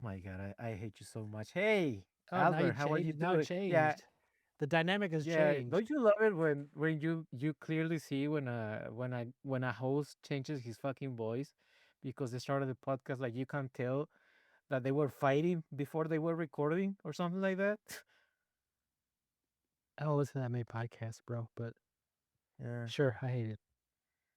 My God, I hate you so much. Hey, Oh, now you Albert, how are you changed. Now it doing? Yeah, changed. The dynamic has yeah. changed. Don't you love it when you clearly see when a host changes his fucking voice because they started the podcast, like you can tell that they were fighting before they were recording or something like that. I don't listen to that many podcasts, bro. But Yeah. sure, I hate it.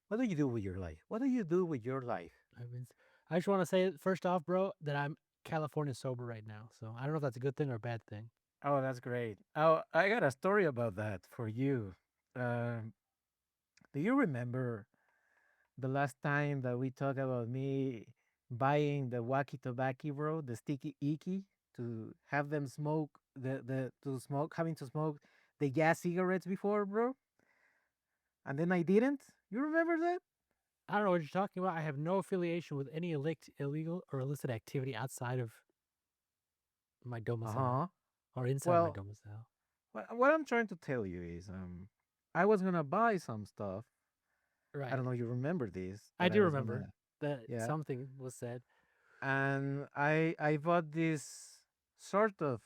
What do you do with your life? What do you do with your life? I mean, I just want to say first off, bro, that I'm California sober right now. So I don't know if that's a good thing or a bad thing. Oh, that's great. Oh, I got a story about that for you. Um, do you remember the last time that we talked about me buying the wacky tobacco, bro, the sticky icky, to have them smoke the to smoke having to smoke the gas cigarettes before, bro, and then I didn't. You remember that? I don't know what you're talking about. I have no affiliation with any illegal or illicit activity outside of my Uh domicile huh. or inside my Well, domicile. what I'm trying to tell you is, I was gonna buy some stuff. I Right. don't know if you remember this, I that I do was remember gonna, that yeah, something was said. and I bought this sort of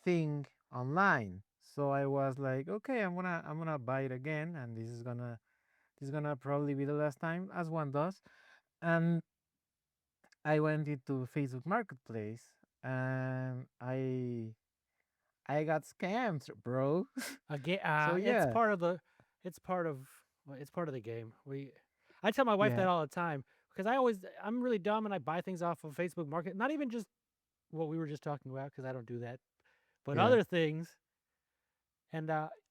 thing online. So I was like, okay, I'm gonna buy it again, and this is gonna probably be the last time, as one does. And I went into Facebook Marketplace, and I got scammed, bro. So It's yeah, part of the, it's part of, well, it's part of the game. I tell my wife yeah, that all the time because I'm really dumb and I buy things off of Facebook Market. Not even just what we were just talking about because I don't do that, but yeah, other things. And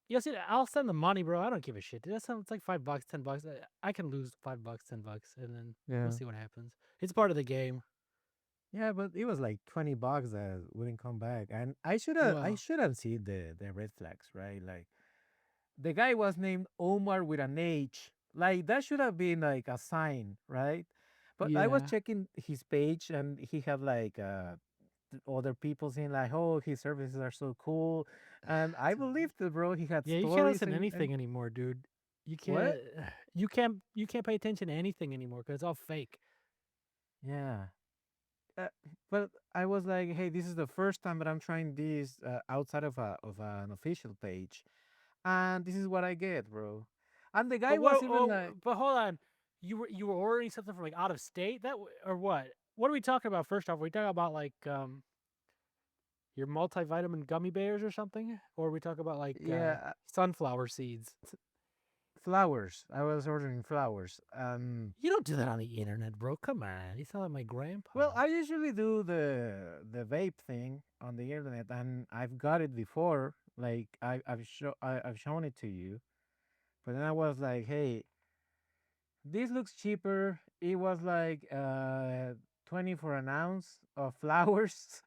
you'll see, I'll send the money, bro. I don't give a shit. Dude. It's like $5, $10. I can lose $5, $10, and then we'll yeah. see what happens. It's part of the game. Yeah, but it was like $20 that wouldn't come back, and I Well, should have seen the red flags, right? Like the guy was named Omar with an H. Like that should have been like a sign, right? But I was yeah. checking his page, and he had like other people saying like, "Oh, his services are so cool," and I believed it, bro. He had Yeah, you can't stories listen to and anything anymore, dude. You what? can't. You can't pay attention to anything anymore because it's all fake. Yeah. Uh, but I was like, "Hey, this is the first time that I'm trying this outside of an official page, and this is what I get, bro." And the But guy was what? even Oh, like, but hold on. You were ordering something from like out of state or what? What are we talking about? First off, are we talking about like your multivitamin gummy bears or something, or are we talking about like "Yeah, sunflower seeds? flowers." I was ordering flowers. You don't do that on the internet, bro. Come on, you sound like my Well, grandpa. I usually do the vape thing on the internet, and I've got it before. Like I've shown it to you, but then I was like, "Hey, this looks cheaper." It was like 20 for an ounce of flowers,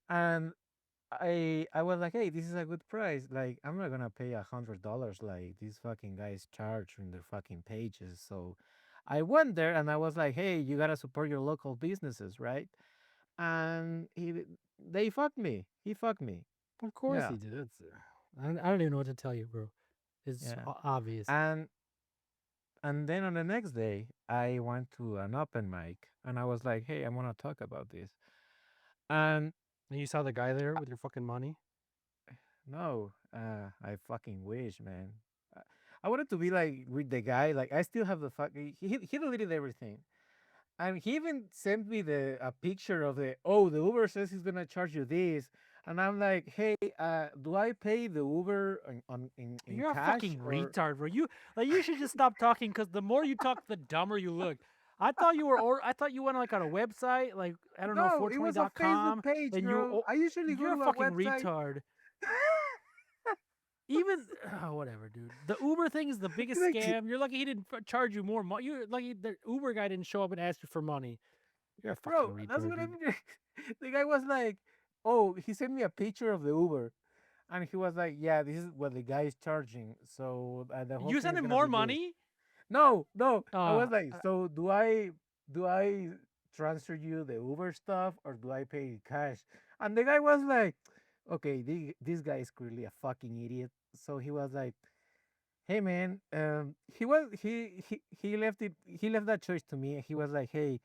and I was like, "Hey, this is a good price. Like, I'm not gonna pay $100 like these fucking guys charge in their fucking pages." So I went there and I was like, "Hey, you gotta support your local businesses, right?" And they fucked me. He fucked me. Of course Yeah, he did. I don't even know what to tell you, bro. It's yeah. obvious. And then on the next day, I went to an open mic and I was like, "Hey, I want to talk about this." And And you saw the guy there with your fucking money. no, I fucking wish, man. Uh, I wanted to be like with the guy. Like I still have the fuck. He deleted everything, and he even sent me the a picture of the, oh, the Uber says he's gonna charge you this, and I'm like, hey, do I pay the Uber in You're a cash fucking or retard, bro. You should just stop talking because the more you talk, the dumber you look. I thought you were, or I thought you went like on a website, like I don't know, no? It was a Facebook 420.com, page, and bro. I usually go you're a to a fucking website. retard. Even whatever, dude. The Uber thing is the biggest Like, scam. You're lucky he didn't charge you more money. You're lucky the Uber guy didn't show up and ask you for money. You're a fucking bro, that's retard, what I dude. mean. The guy was like, oh, he sent me a picture of the Uber. And he was like, "Yeah, this is what the guy is charging. So the whole You thing sent is him gonna more be this." money? No, no. I was Uh, like, "So do I transfer you the Uber stuff or do I pay cash?" And the guy was like, "Okay, this guy is clearly a fucking idiot." So he was like, "Hey man," he left that choice to me. He was like, "Hey,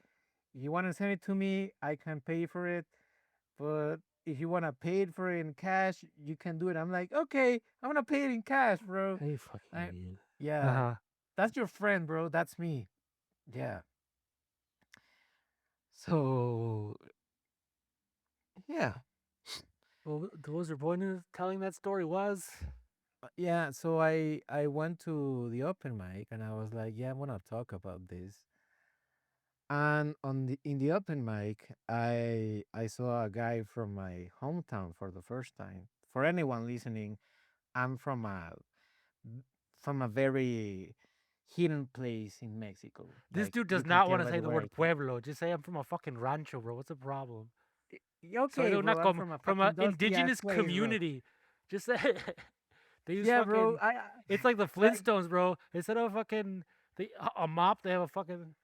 you want to send it to me, I can pay for it. But if you want to pay it for it in cash, you can do it. I'm like, okay, I'm gonna pay it in cash, bro. Hey, fucking I, idiot. Uh yeah, huh. that's your friend, bro. That's me. Yeah. So yeah, Well, what was your point of telling that story? Was yeah. So I went to the open mic and I was like, yeah, I want to talk about this. And on the in the open mic, I saw a guy from my hometown for the first time. For anyone listening, I'm from a very hidden place in Mexico. this Like dude you does can not tell want to by say the the way I word talk. pueblo. Just say I'm from a fucking rancho, bro. What's the problem? Soy Okay, de una bro, I'm from a from a fucking dusty ass indigenous place, bro. community. Just say they use Yeah, bro. fucking. It's like the Like Flintstones, bro. Instead of fucking a mop, they have a fucking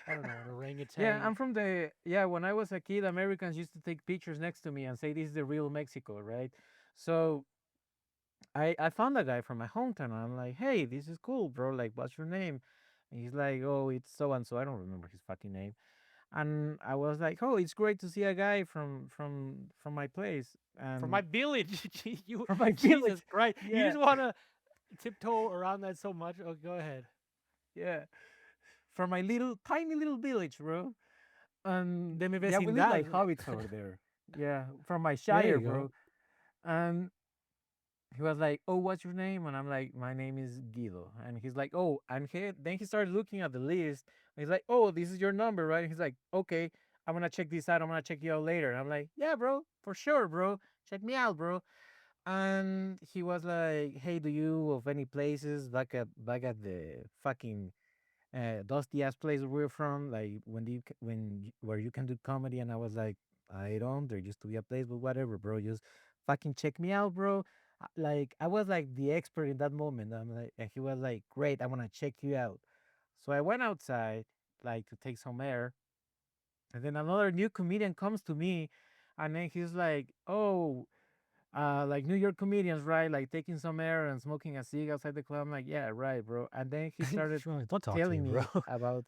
I don't know an yeah, orangutan. I'm from the yeah. When I was a kid, Americans used to take pictures next to me and say this is the real Mexico, right? So I found a guy from my hometown. And I'm like, hey, this is cool, bro. Like, what's your name? And he's like, oh, it's so and so. I don't remember his fucking name. And I was like, oh, it's great to see a guy from my place From my and village. You, from my Jesus village. Christ, you Yeah, just want to tiptoe around that so much. Oh, go ahead. yeah, from my little tiny little village, bro. And De mi yeah, we live vecindad. like hobbits over there. Yeah, from my There shire, you go. bro. And he was like, "Oh, what's your name?" And I'm like, "My name is Guido." And he's like, "Oh," and then he started looking at the list. And he's like, "Oh, this is your number, right?" And he's like, "Okay, I'm gonna check this out. I'm gonna check you out later." And I'm like, "Yeah, bro, for sure, bro. Check me out, bro." And he was like, "Hey, do you of any places back at the fucking dusty ass place where we're from, like where you can do comedy?" And I was like, I don't. There used to be a place, but whatever, bro. Just fucking check me out, bro. Like I was like the expert in that moment. I'm like, and he was like, great, I want to check you out. So I went outside, like to take some air, and then another new comedian comes to me, and then he's like, oh, like New York comedians, right? Like taking some air and smoking a cig outside the club. I'm like, yeah, right, bro. And then he started Don't talk to me, telling bro. me about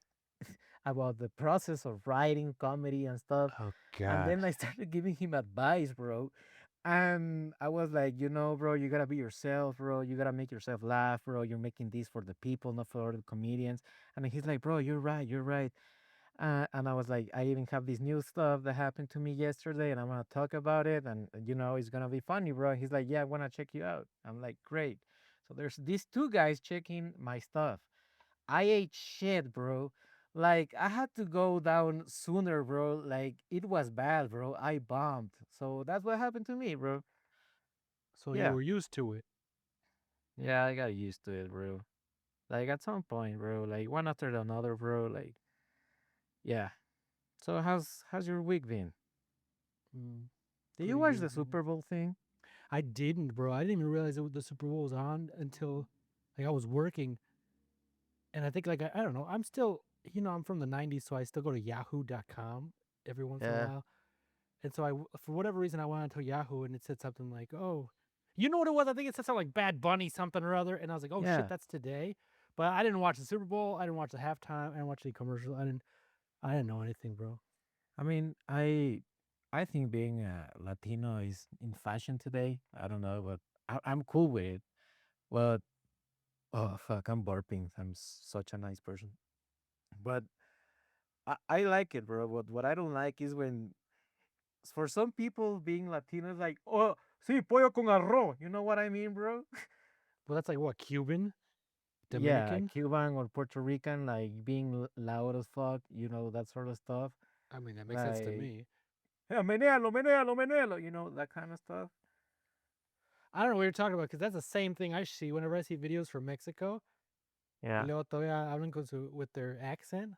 about the process of writing comedy and stuff. Oh And God. then I started giving him advice, bro. And I was like, bro, you gotta be yourself, bro. You gotta make yourself laugh, bro. You're making this for the people, not for the comedians. And he's like, bro, you're right, you're right. And I was like, I even have this new stuff that happened to me yesterday, and I'm gonna talk about it, and it's gonna be funny, bro. He's like, yeah, I wanna check you out. I'm like, great. So there's these two guys checking my stuff. I ate shit, bro. Like I had to go down sooner, bro. Like it was bad, bro. I bombed. So that's what happened to me, bro. So you Yeah. were used to it. Yeah, I got used to it, bro. Like at some point, bro. Like one after another, bro. Like yeah. So how's your week been? Mm, Did you pretty watch the good, man. Super Bowl thing? I didn't, bro. I didn't even realize the Super Bowl was on until like I was working, and I think like I don't know. I'm still, I'm from the '90s, so I still go to Yahoo.com every once in a Yeah. while. And so for whatever reason, I went onto Yahoo and it said something like, "Oh, you know what it was? I think it said something like Bad Bunny something or other." And I was like, "Oh shit, Yeah. that's today." But I didn't watch the Super Bowl. I didn't watch the halftime. I didn't watch the commercial. I didn't know anything, bro. I mean, I think being a Latino is in fashion today. I don't know, but I'm cool with it. But oh fuck, I'm burping. I'm such a nice person. But I like it, bro. What I don't like is when for some people being Latino is like, oh, sí, pollo con arroz. You know what I mean, bro? Well, that's like what Cuban, Yeah, Dominican. Cuban or Puerto Rican, like being loud as fuck, that sort of stuff. I mean, that makes sense to Like, me. yeah, menéalo, menéalo, menéalo, that kind of stuff. I don't know what you're talking about because that's the same thing I see whenever I see videos from Mexico. Y Yeah. luego todavía hablan with their accent.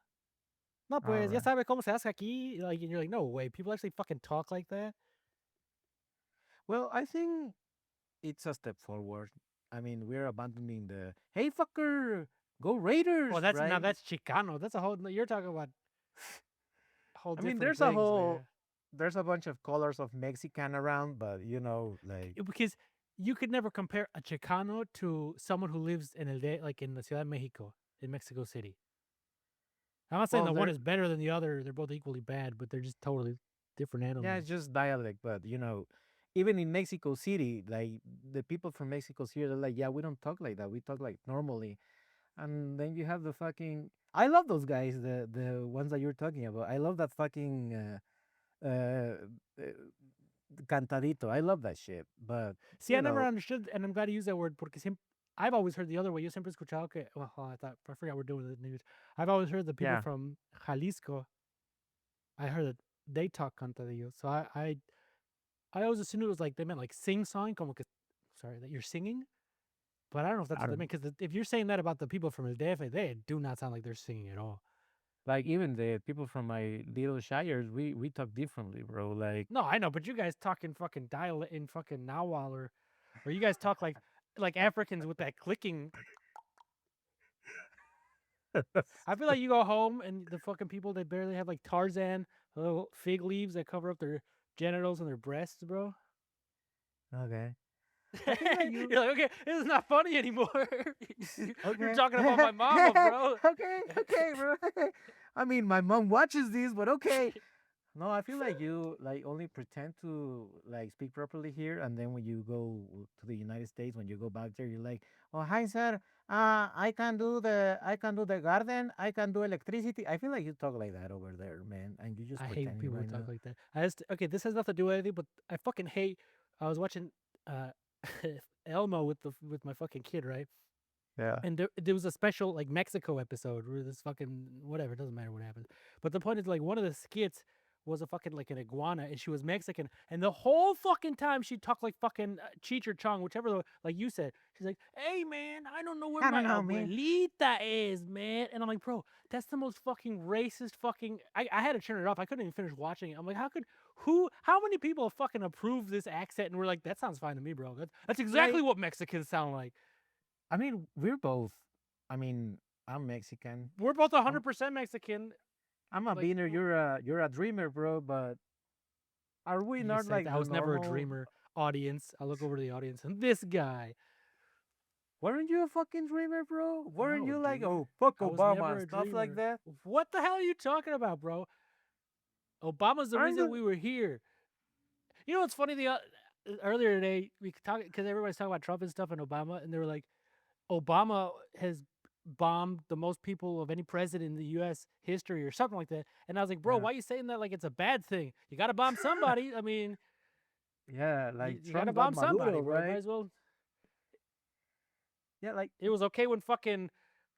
No, All pues ya right. sabe cómo se hace aquí. Like, and you're like, no way. People actually fucking talk like that. Well, I think it's a step forward. I mean, we're abandoning the hey fucker, go Oh, Raiders, that's now right? that's Chicano. That's a whole. You're talking about whole I mean, different things there. there's a bunch of colors of Mexican around, but like Because you could never compare a Chicano to someone who lives in like in the Ciudad de Mexico in Mexico City. I'm not saying Well, that one they're is better than the other. They're both equally bad, but they're just totally different yeah, animals. it's just dialect, but even in Mexico City, like the people from Mexico City, they're like, yeah, we don't talk like that. We talk like normally. And then you have the fucking. I love those guys, the ones that you're talking about. I love that fucking uh, cantadito. I love that shit. But See, you I never know, understood, and I'm glad you used that word porque I've always heard the other way. Yo siempre escuchado que, well, I forgot we're doing the news. I've always heard the people yeah, from Jalisco. I heard that they talk cantadillo, so I always assumed it was like they meant like sing song, como que, sorry, that you're singing. But I don't know if that's I what they don't meant because if you're saying that about the people from El DF, they do not sound like they're singing at all. like even the people from my little shires, we talk differently, bro. Like No, I know, but you guys talk in fucking dialect in fucking Nahual or you guys talk like Africans with that clicking. I feel like you go home and the fucking people they barely have like Tarzan little fig leaves that cover up their genitals and their breasts, bro. okay, I feel like you You're like, okay, this is not funny anymore. You're okay, talking about my mama, bro. okay, bro. I mean, my mom watches these, but okay. No, I feel like you like only pretend to like speak properly here, and then when you go to the United States, when you go back there, you're like, "Oh, hi, sir. I can do the garden. I can do electricity." I feel like you talk like that over there, man, and you're just I hate pretending people who right talk now. like that. Okay, this has nothing to do with anything, but I fucking hate. I was watching uh Elmo with my fucking kid, right? Yeah. And there was a special like Mexico episode where this fucking whatever, it doesn't matter what happens. But the point is like one of the skits was a fucking like an iguana and she was Mexican and the whole fucking time she talked like fucking Cheech or Chong, whichever like you said. She's like, "Hey man, I don't know where I my don't know, man. abuelita is, man." And I'm like, "Bro, that's the most fucking racist fucking I had to turn it off. I couldn't even finish watching it. I'm like, how many people fucking approve this accent and we're like, that sounds fine to me, bro. That's exactly Like, what Mexicans sound like. I mean, we're both. I mean, I'm Mexican. We're both I'm 100% Mexican. I'm a Like beaner. You're a dreamer, bro. But are we you not said, like I the was never a normal? dreamer. Audience, I look over to the audience, and this guy. Weren't you a fucking dreamer, bro? Weren't No, you like, dude, oh, fuck I was Obama never and a stuff like dreamer. that? What the hell are you talking about, bro? Obama's the Aren't reason you? we were here. You know what's funny? The earlier today we talk because everybody's talking about Trump and stuff and Obama, and they were like, Obama has bombed the most people of any president in the U.S. history or something like that. And I was like, bro, Yeah. why are you saying that like it's a bad thing? You got to bomb somebody. I mean, Yeah, you, like you got to Trump got bomb somebody, Maduro, bro. You might right? as well. Yeah, like It was okay when fucking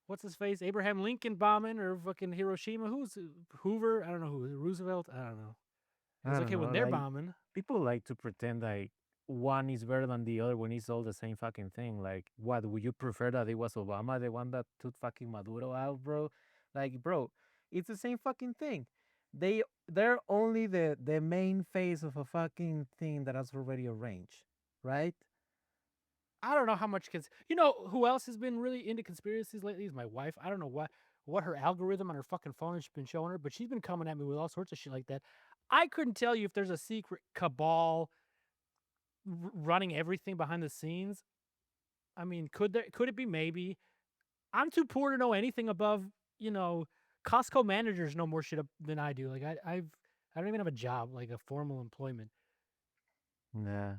what's his face Abraham Lincoln bombing or fucking Hiroshima. Who's Hoover? I don't know who Roosevelt. I don't know. It was I don't okay when know, they're like bombing. people like to pretend like one is better than the other when it's all the same fucking thing. Like, what would you prefer that it was Obama, the one that took fucking Maduro out, bro? Like, bro, it's the same fucking thing. They're only the main face of a fucking thing that has already arranged, right? I don't know how much cause you know who else has been really into conspiracies lately is my wife. I don't know what her algorithm on her fucking phone has been showing her, but she's been coming at me with all sorts of shit like that. I couldn't tell you if there's a secret cabal running everything behind the scenes. I mean, could it be maybe? I'm too poor to know anything above, you know, Costco managers know more shit than I do. Like I don't even have a job, like a formal employment. Yeah.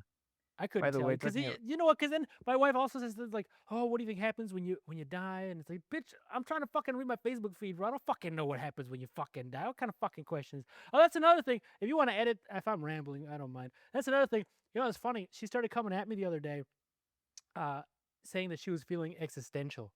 I By couldn't the tell way, you because talking you know what? Because then my wife also says things like, "Oh, what do you think happens when you die?" And it's like, "Bitch, I'm trying to fucking read my Facebook feed, bro. I don't fucking know what happens when you fucking die. What kind of fucking questions?" Oh, that's another thing. If you want to edit, if I'm rambling, I don't mind. That's another thing. You know, it's funny. She started coming at me the other day, uh, saying that she was feeling existential,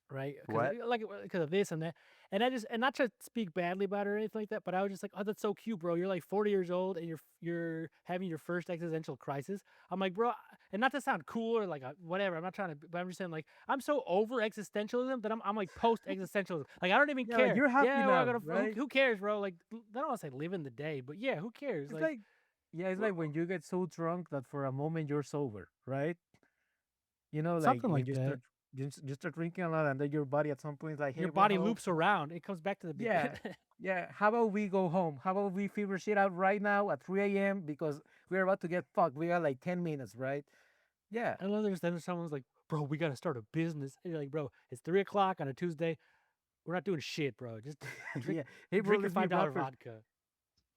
right? Because what? like because of this and that, and I just and not to speak badly about her or anything like that, but I was just like, oh, that's so cute, bro. You're like 40 years old and you're having your first existential crisis. I'm like, bro, and not to sound cool or like whatever. I'm not trying to, but I'm just saying like I'm so over existentialism that I'm like post existentialism. Like I don't even Yeah, like care. you're happy Yeah, we're not now, gonna. right? Who cares, bro? Like I don't want to say live in the day, but yeah, who cares? It's Like like yeah, it's we're like when you get so drunk that for a moment you're sober, right? Like something when like that. you start drinking a lot, and then your body at some point is like, Your hey, bro, body loops around. It comes back to the beginning. yeah, yeah. How about we go home? How about we figure shit out right now at 3 a.m. because we're about to get fucked. We got like 10 minutes, right? Yeah, I don't understand if someone's like, bro, we got to start a business. And you're like, bro, it's 3 o'clock on a Tuesday. we're not doing shit, bro. Just drink Yeah. Hey, bro, drink your let's be $5 rappers. vodka.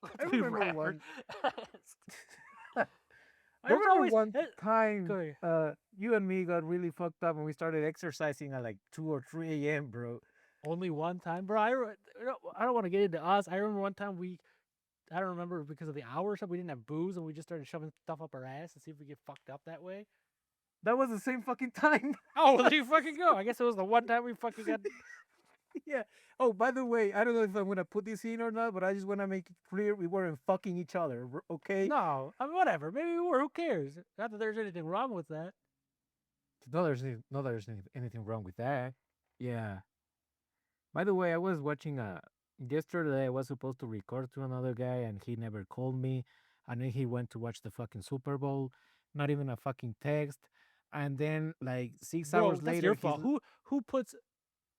I Let's be remember rappers. one. I There's remember always one go time, ahead. you and me got really fucked up and we started exercising at like 2 or 3 a.m., bro. Only one time, bro. I don't want to get into us. I remember one time I don't remember because of the hour or something. We didn't have booze and we just started shoving stuff up our ass to see if we get fucked up that way. That was the same fucking time. Oh, well, there you fucking go. I guess it was the one time we fucking got. Yeah. Oh, by the way, I don't know if I'm gonna put this in or not, but I just wanna make it clear we weren't fucking each other. Okay? No, I mean, whatever. Maybe we were. Who cares? Not that there's anything wrong with that. Anything wrong with that. Yeah. By the way, I was watching yesterday. I was supposed to record to another guy, and he never called me. And then he went to watch the fucking Super Bowl. Not even a fucking text. And then like 6 hours Bro, that's later, your fault. Who puts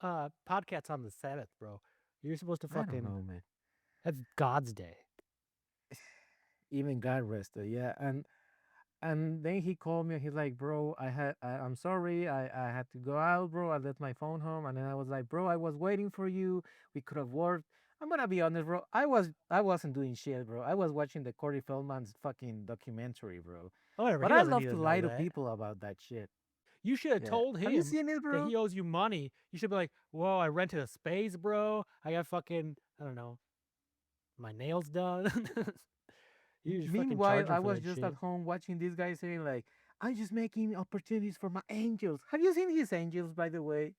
podcasts on the Sabbath, bro? You're supposed to I don't fucking. know, man. That's God's day. Even God rested. Yeah. And then he called me and he's like, bro, I'm sorry. I had to go out, bro. I left my phone home. And then I was like, bro, I was waiting for you. We could have worked. I'm gonna be honest, bro. I wasn't doing shit, bro. I was watching the Corey Feldman's fucking documentary, bro. Whatever. But He I doesn't need love to to know lie to that. people about that shit. You should have Yeah. told Have you him seen it, that bro? he owes you money. You should be like, whoa, I rented a space, bro. I got fucking, I don't know, my nails done. You just fucking Meanwhile, charge him I for was that just at shit. home watching this guy saying like, I'm just making opportunities for my angels. Have you seen his angels, by the way?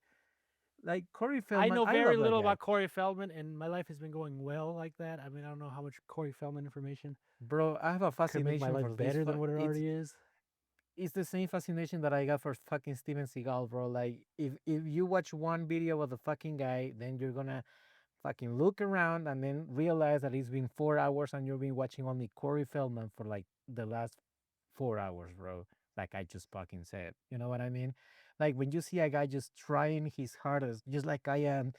Like Corey I Feldman, know I very love that little guy. about Corey Feldman, and my life has been going well like that. I mean, I don't know how much Corey Feldman information Bro, I have a could make my fascination life for this. better than what it already is. It's the same fascination that I got for fucking Steven Seagal, bro. Like if you watch one video of the fucking guy, then you're gonna fucking look around and then realize that it's been 4 hours and you've been watching only Corey Feldman for like the last 4 hours, bro. Like I just fucking said. You know what I mean? Like when you see a guy just trying his hardest, just like I am,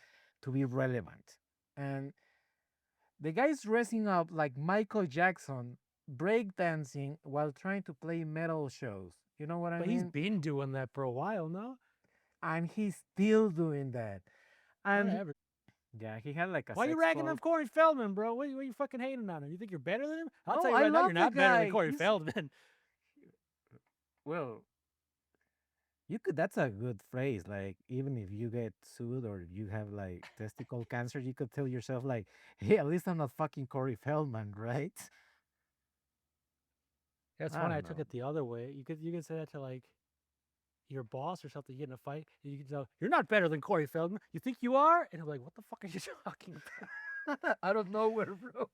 to be relevant. And the guy's dressing up like Michael Jackson, breakdancing while trying to play metal shows. You know what I But he's mean? been doing that for a while now. And he's still doing that. And Whatever. yeah, he had like a Why you sex ragging cult. off Corey Feldman, bro? What you fucking hating on him? You think you're better than him? I'll No, tell you I right now, you're love the not better than guy. Corey Feldman. Well, you could. That's a good phrase. Like even if you get sued or you have like testicle cancer, you could tell yourself like, "Hey, at least I'm not fucking Corey Feldman, right?" That's I funny. I don't took know. it the other way. You could say that to like your boss or something. You get in a fight, and you can tell you're not better than Corey Feldman. You think you are? And I'm like, what the fuck are you talking about? I don't know where, bro.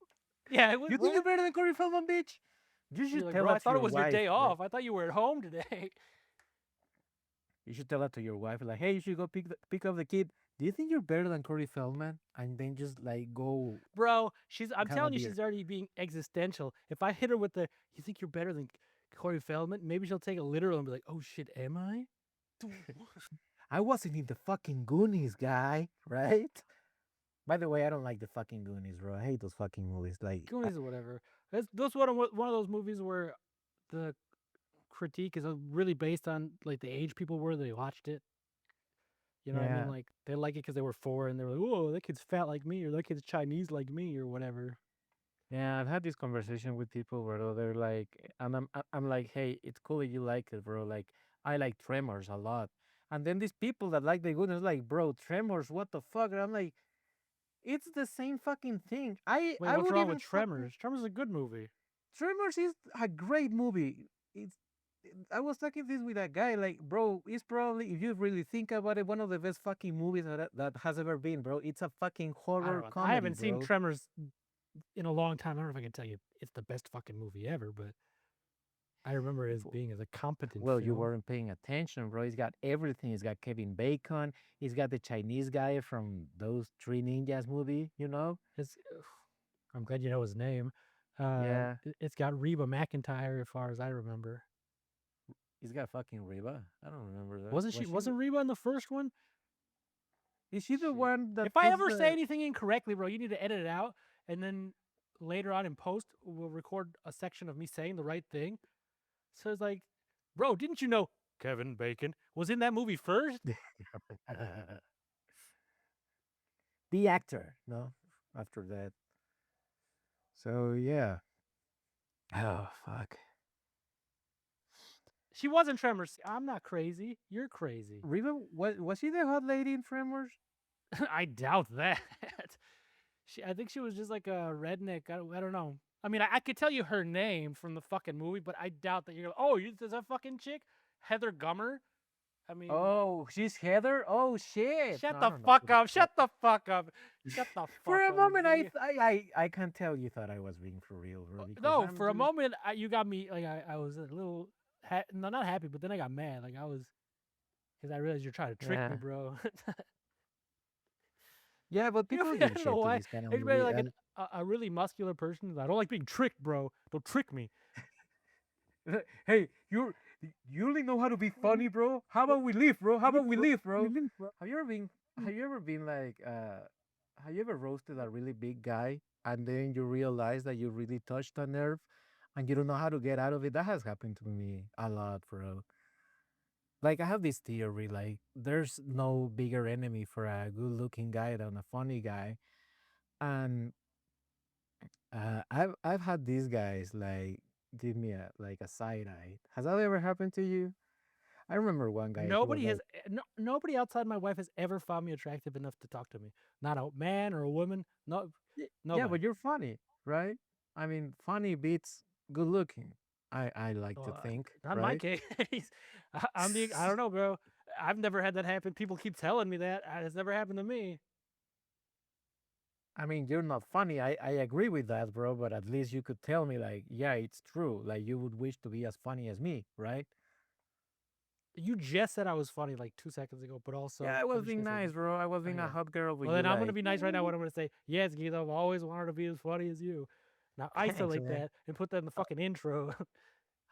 Yeah, I would. You think you're What? better than Corey Feldman, bitch? You You're should like, tell bro, I that to thought it your was your wife, day bro. off. I thought you were at home today. You should tell that to your wife, like, hey, you should go pick up the kid. Do you think you're better than Corey Feldman? And then just like go Bro, I'm have a telling you, beer. she's already being existential. If I hit her with the, you think you're better than Corey Feldman? Maybe she'll take it literal and be like, oh shit, am I? I wasn't in the fucking Goonies, guy, right? By the way, I don't like the fucking Goonies, bro. I hate those fucking movies. Like, Goonies or whatever. That's one of those movies where the critique is really based on like the age people were that they watched it. You know what I mean? yeah, Like they like it because they were four and they were like, "Whoa, that kid's fat like me," or "That kid's Chinese like me," or whatever. yeah. I've had this conversation with people where they're like, and I'm like, hey, it's cool that you like it, bro. Like, I like Tremors a lot. And then these people that like the Goonies, like, bro, Tremors, what the fuck? And I'm like, it's the same fucking thing. Wait, I what's would wrong with even fucking Tremors? Tremors is a good movie. Tremors is a great movie. It's I was talking this with a guy like, bro, it's probably if you really think about it, one of the best fucking movies that has ever been, bro. It's a fucking I don't horror know. I comedy, haven't seen bro. Tremors in a long time. I don't know if I can tell you it's the best fucking movie ever, but I remember it as F- being as a competent Well, you film. weren't paying attention, bro. He's got everything. He's got Kevin Bacon. He's got the Chinese guy from those Three Ninjas movie, you know? It's I'm glad you know his name. Yeah. It's got Reba McIntyre, as far as I remember. He's got fucking Reba. I don't remember that. Wasn't she? Was she? Wasn't Reba in the first one? Is she the Shit. one that If I puts ever say the anything incorrectly, bro, you need to edit it out, and then later on in post, we'll record a section of me saying the right thing. So it's like, bro, didn't you know Kevin Bacon was in that movie first? be actor, no? After that. So yeah. Oh fuck. She was in Tremors. I'm not crazy. You're crazy. Riva, was she the hot lady in Tremors? I doubt that. I think she was just like a redneck. I don't know. I mean, I could tell you her name from the fucking movie, but I doubt that you're. Oh, there's a fucking chick, Heather Gummer. I mean, Oh, she's Heather. Oh shit! shut No, I the don't know fuck who the up. fuck. Shut the fuck up. Shut the For fuck a up. moment, I can tell you thought I was being for real, bro, because No, I'm for a just. moment, you got me. Like I was a little, no, not happy, but then I got mad. Like I was, because I realized you're trying to trick me, Yeah. bro. Yeah, but You know, people I give don't know shit to why. this kind of Anybody movie, like and a really muscular person, I don't like being tricked, bro. Don't trick me. hey, you only know how to be funny, bro. How about we leave, bro? How about we leave, bro? Have you ever been have you ever been like have you ever roasted a really big guy and then you realize that you really touched a nerve and you don't know how to get out of it? That has happened to me a lot, bro. Like I have this theory, like there's no bigger enemy for a good looking guy than a funny guy. And I've had these guys like give me a side eye. Has that ever happened to you? I remember one guy. He was Nobody has like, no, nobody outside my wife has ever found me attractive enough to talk to me. Not a man or a woman. No, Yeah, but nobody. you're funny, right? I mean, funny beats good looking. I like to Well, think, not in my right? case. I don't know, bro. I've never had that happen. People keep telling me that. It's never happened to me. I mean, you're not funny. I agree with that, bro. But at least you could tell me, like, yeah, it's true. Like, you would wish to be as funny as me, right? You just said I was funny like 2 seconds ago, but Yeah, also I I'm was just being gonna say, nice, bro. I was being a okay. hot girl with Well, you, then I'm gonna like, be nice right now. What I'm gonna say, yes, Guido, I've always wanted to be as funny as you. Now thanks, isolate man. that and put that in the fucking intro.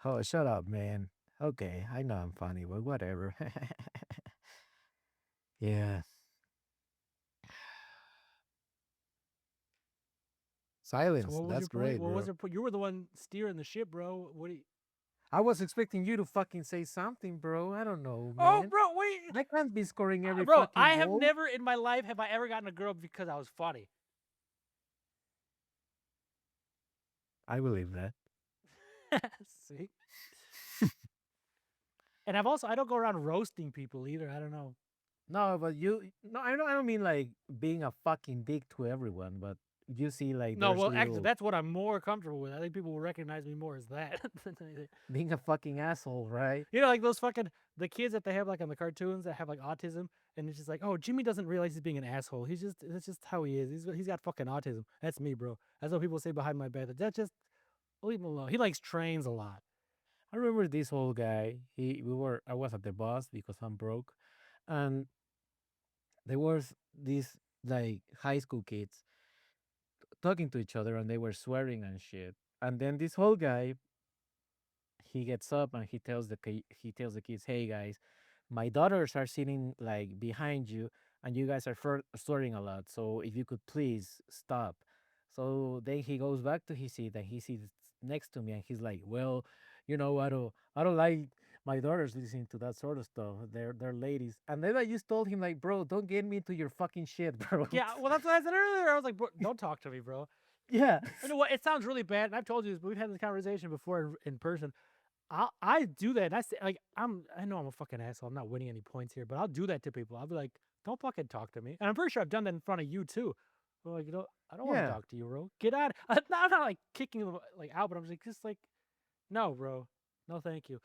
Oh, shut up, man. Okay, I know I'm funny, but whatever. Yeah. So Silence. what was That's your point? great, What was bro. your point? You were the one steering the ship, bro. What do you? I was expecting you to fucking say something, bro. I don't know, Oh, man. bro, wait, I can't be scoring every bro. fucking I have goal. never in my life have I ever gotten a girl because I was funny. I believe that. See, and I don't go around roasting people either. I don't know. No, but no, I don't mean like being a fucking dick to everyone, but you see like No, there's well, actually, little that's what I'm more comfortable with. I think people will recognize me more as that than anything. being a fucking asshole, right? You know, like those fucking the kids that they have like on the cartoons that have like autism, and it's just like, oh, Jimmy doesn't realize he's being an asshole. That's just how he is. He's got fucking autism. That's me, bro. That's what people say behind my back. That just leave him alone. He likes trains a lot. I remember this old guy. I was at the bus because I'm broke, and there was these like high school kids talking to each other, and they were swearing and shit. And then this whole guy, he gets up and he tells the kids, "Hey guys, my daughters are sitting like behind you, and you guys are swearing a lot. So if you could please stop." So then he goes back to his seat and he sits next to me, and he's like, "Well, I don't like my daughters listening to that sort of stuff. They're ladies." And then I just told him like, "Bro, don't get me into your fucking shit, bro." Yeah, well, that's what I said earlier. I was like, bro, don't talk to me, bro. Yeah. You know what? It sounds really bad, and I've told you this, but we've had this conversation before in person. I do that, and I say like I know I'm a fucking asshole. I'm not winning any points here, but I'll do that to people. I'll be like, don't fucking talk to me, and I'm pretty sure I've done that in front of you too. Well, like, I don't want to Yeah. talk to you, bro. Get out. I'm not like kicking them like out, but I'm just like, no, bro, no, thank you.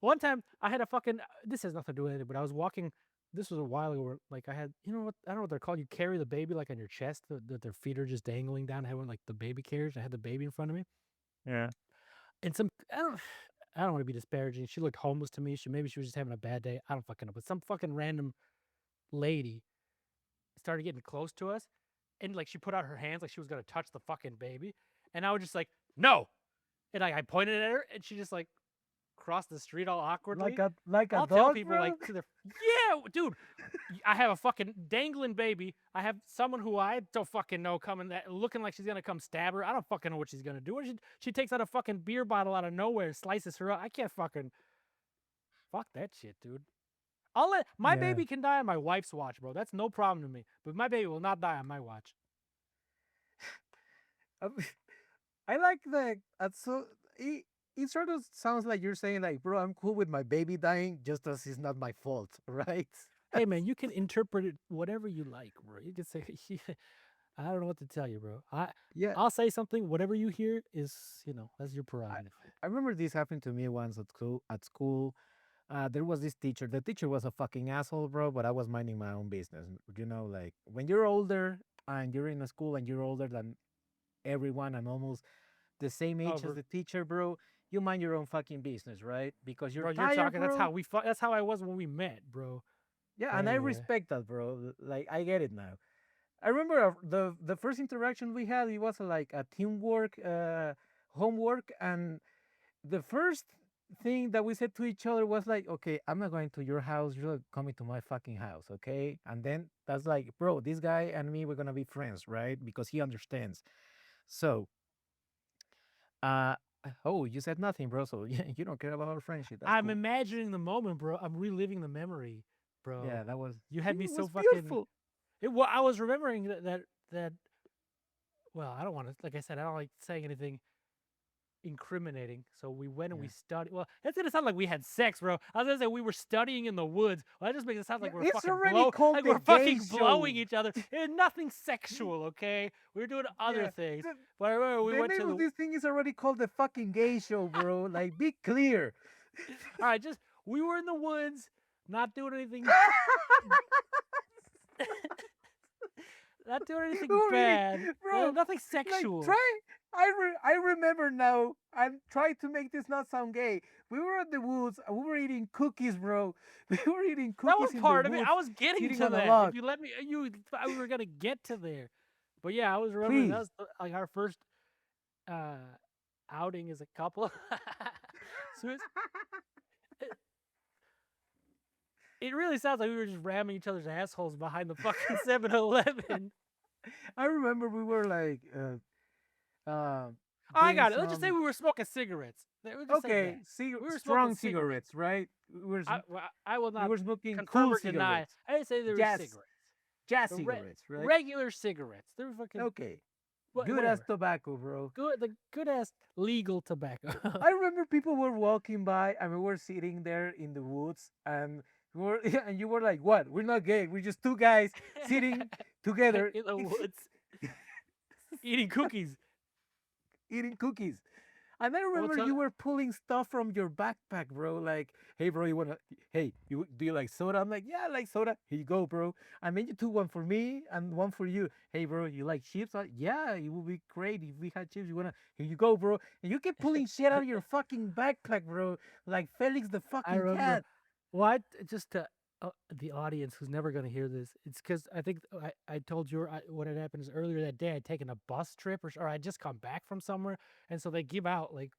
One time I had a fucking. This has nothing to do with it, but I was walking. This was a while ago. Where, like I had, you know what? I don't know what they're called. You carry the baby like on your chest, that their feet are just dangling down. I had one like the baby carriage. I had the baby in front of me, Yeah. and I don't want to be disparaging. She looked homeless to me. Maybe she was just having a bad day. I don't fucking know. But some fucking random lady started getting close to us, and like she put out her hands like she was gonna touch the fucking baby, and I was just like, no, and I pointed at her, and she just like crossed the street all awkwardly. Like a I'll tell dog, people bro. like to their yeah, dude. I have a fucking dangling baby. I have someone who I don't fucking know coming that looking like she's gonna come stab her. I don't fucking know what she's gonna do. She takes out a fucking beer bottle out of nowhere, slices her up. I can't fucking fuck that shit, dude. I'll let my Yeah. baby can die on my wife's watch, bro. That's no problem to me. But my baby will not die on my watch. I I like that. So it, it sort of sounds like you're saying like, bro, I'm cool with my baby dying, just as it's not my fault, right? Hey man, you can interpret it whatever you like, bro. You can say I don't know what to tell you, bro. Yeah. I'll say something. Whatever you hear is, that's your I, prerogative. I remember this happened to me once at school. There was this teacher. The teacher was a fucking asshole, bro. But I was minding my own business. Like when you're older and you're in a school and you're older than everyone and almost the same Oh, age as bro, the teacher, bro, you mind your own fucking business, right? Because you're bro, you're tired, talking. That's bro. how we. That's how I was when we met, bro. Yeah, But and I anyway, respect that, bro. Like I get it now. I remember the first interaction we had. It was like a teamwork, homework, and the first thing that we said to each other was like, "Okay, I'm not going to your house. You're coming to my fucking house, okay?" And then that's like, bro, this guy and me, we're gonna be friends, right? Because he understands. So, uh, oh, you said nothing, bro. So yeah, you don't care about our friendship. That's I'm cool. imagining the moment, bro. I'm reliving the memory, Yeah, bro. that was You had me it so was fucking. beautiful. Well, I was remembering that. Well, I don't want to. Like I said, I don't like saying anything incriminating. So we went and we Yeah. studied. Well, that's gonna sound like we had sex, bro. I was gonna say we were studying in the woods. Well, that just makes it sound Yeah, like we're it's fucking already called like the we're gay fucking blowing show. each other. It was nothing sexual, okay? We were doing other Yeah. things. The, But I remember we the went name to of the. this thing is already called the fucking gay show, bro. Like, be clear. All right, just we were in the woods, not doing anything, not doing anything We're eating, bad, bro. nothing Like, sexual. try. I remember now. I'm trying to make this not sound gay. We were at the woods. And we were eating cookies, bro. We were eating That was cookies in the part of it. woods, I was getting sitting to on a that. If log. you let me, we were gonna get to there. But yeah, I was remembering that Please. was like our first uh, outing as a couple. So it really sounds like we were just ramming each other's assholes behind the fucking 7-Eleven. I remember we were like Oh, I doing got it. Let's just say some we were smoking cigarettes. We'll just say okay, that. We were smoking strong cigarettes. cigarettes, right? I will We not were smoking confirm cool or deny. cigarettes, I didn't say they were jazz cigarettes. jazz The cigarettes, right? regular cigarettes. They were fucking Okay, good as whatever. tobacco, bro. Good ass legal tobacco. I remember people were walking by and we were sitting there in the woods and we were and you were like, "What? We're not gay. We're just two guys sitting together In the woods eating cookies. eating cookies." And I I will remember tell. you were pulling stuff from your backpack, bro. Like, hey, bro, you wanna? Hey, you do you like soda? I'm like, yeah, I like soda. Here you go, bro. I made you two, one for me and one for you. Hey, bro, you like chips? Yeah, it would be great if we had chips. You wanna? Here you go, bro. And you keep pulling shit out of your fucking backpack, bro. Like Felix the I fucking remember. cat. What? Just to the audience who's never going to hear this, it's because I think I told you what had happened is earlier that day I'd taken a bus trip or I'd just come back from somewhere, and so they give out like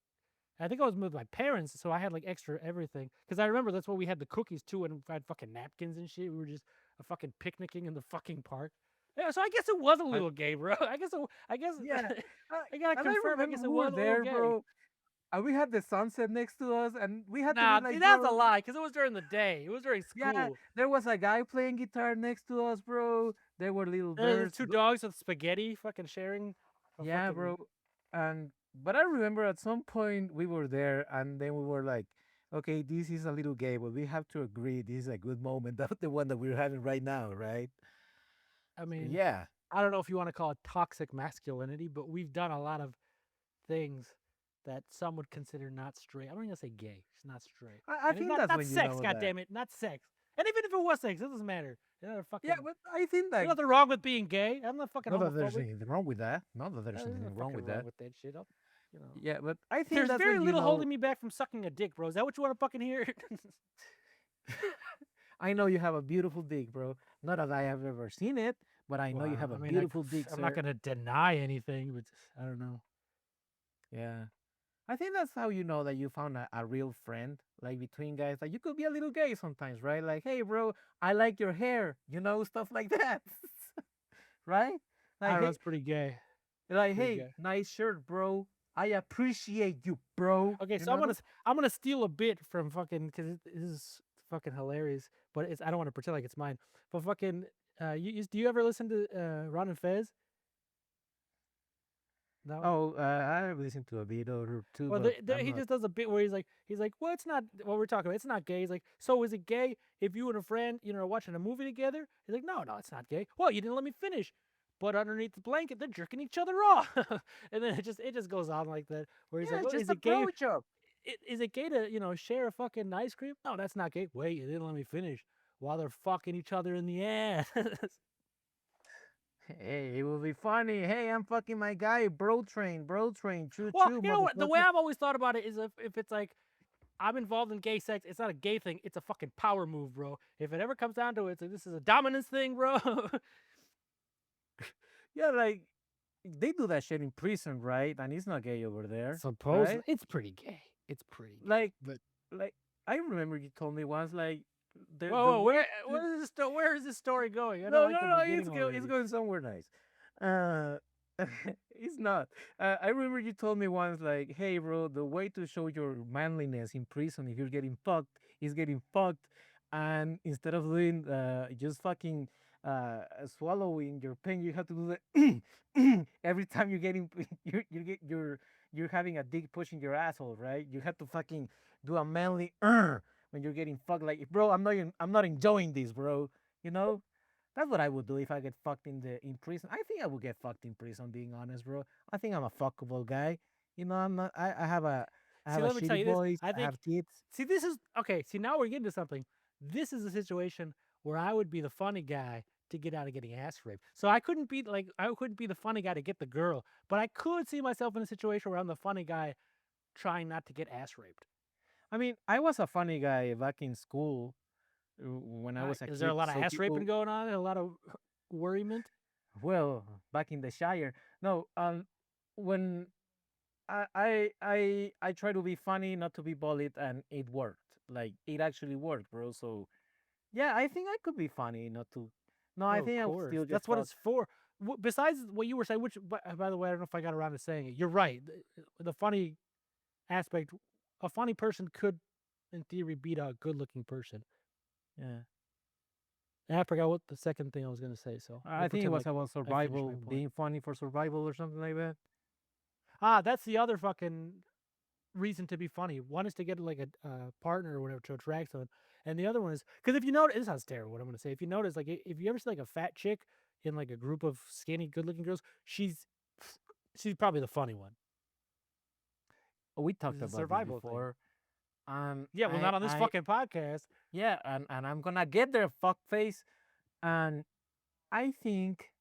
I think I was with my parents, so I had like extra everything. Because I remember that's what we had the cookies too, and I had fucking napkins and shit. We were just fucking picnicking in the fucking park. Yeah, so I guess it was a I, little gay, bro. I guess yeah, I gotta and I confirm. I remember guess it we were was a little there, gay. bro. And we had the sunset next to us, and we had to be Nah, see, like, that's a bro, lie. Because it was during the day. It was during yeah, school. there was a guy playing guitar next to us, bro. There were little There's birds. two dogs with spaghetti fucking sharing a Yeah, fucking. bro. And but I remember at some point we were there, and then we were like, okay, this is a little gay, but we have to agree this is a good moment, the one that we're having right now, right? I So mean, yeah, I don't know if you want to call it toxic masculinity, but we've done a lot of things that some would consider not straight. I'm not gonna say gay. It's not straight, I and it's think not that's not when you sex. know God that. damn it, not sex. And even if it was sex, it doesn't matter. There's not Yeah, fucking. but I think There's that nothing wrong with being gay. I'm not fucking not that there's homophobic. anything wrong with that. Not that there's There's anything not wrong fucking with wrong that. with that shit. Yeah, but I think There's that's very when you little know. holding me back from sucking a dick, bro. Is that what you want to fucking hear? I know you have a beautiful dick, bro. Not that I have ever seen it, but I know you Well, have I a mean, beautiful dick, I'm not sir. gonna deny anything, but I don't know. Yeah. I think that's how you know that you found a real friend, like between guys. Like you could be a little gay sometimes, right? Like, hey, bro, I like your hair, stuff like that, right? I Like, don't know. hey, It's pretty gay. Pretty hey, gay. nice shirt, bro. I appreciate you, bro. Okay, You so I'm know? gonna I'm gonna steal a bit from fucking because this is fucking hilarious. But it's I don't want to pretend like it's mine. But fucking, do you ever listen to Ron and Fez? No. Oh, I've listened to a bit or two, Well, but I'm he not. just does a bit where he's like, well, it's not what we're talking about. It's not gay. He's like, so is it gay if you and a friend, are watching a movie together? He's like, no, it's not gay. Well, you didn't let me finish. But underneath the blanket, they're jerking each other off, and then it just goes on like that. Where he's Yeah, like, it's well, just is a it gay? pro job. Is it gay to share a fucking ice cream? No, that's not gay. Wait, you didn't let me finish while they're fucking each other in the ass. Hey, it will be funny. Hey, I'm fucking my guy, bro train, choo Well, choo, you know what? The way motherfucker. I've always thought about it is if it's like I'm involved in gay sex, it's not a gay thing. It's a fucking power move, bro. If it ever comes down to it, it's like, this is a dominance thing, bro. Yeah, like they do that shit in prison, right? And it's not gay over there, Supposedly, right? it's pretty gay. It's pretty gay. Like, But like I remember you told me once, like the whoa, way where is where is this story going? I don't no, like no, the no. beginning It's already. going somewhere nice. Uh, it's not. I remember you told me once, like, "Hey, bro, the way to show your manliness in prison, if you're getting fucked, is getting fucked, and instead of doing just fucking swallowing your pain, you have to do the every time you're getting you're having a dick pushing your asshole, right? You have to fucking do a manly when you're getting fucked. Like, bro, I'm not enjoying this, bro. You know, that's what I would do if I get fucked in prison. I think I would get fucked in prison. Being honest, bro. I think I'm a fuckable guy. You know, I'm not. I See, have a let me tell shitty you this. voice. I I think, have kids. see, this is okay. See, now we're getting to something. This is a situation where I would be the funny guy to get out of getting ass raped. So I couldn't be the funny guy to get the girl, but I could see myself in a situation where I'm the funny guy trying not to get ass raped. I mean, I was a funny guy back in school when I was a Is there a kid. lot of So ass raping people, going on? A lot of worryment? well, back in the Shire. No, when I try to be funny, not to be bullied, and it worked. Like it actually worked, bro. So yeah, I think I could be funny, not to. No, I Oh, of think I would course. still get That's what it's fucked. for. Besides what you were saying, which, by the way, I don't know if I got around to saying it. You're right. The funny aspect, a funny person could, in theory, beat a good looking person. Yeah. And I forgot what the second thing I was going to say, so we'll I think it pretend was like about I finished my survival, point. being funny for survival or something like that. That's the other fucking reason to be funny. One is to get like a partner or whatever to attract someone, and the other one is because if you notice, this sounds terrible. What I'm going to say, if you notice, like if you ever see like a fat chick in like a group of skinny, good-looking girls, she's probably the funny one. We It's talked a about this survival thing. before. Yeah, well, not on this fucking podcast. Yeah, and I'm gonna get there, fuck face. And I think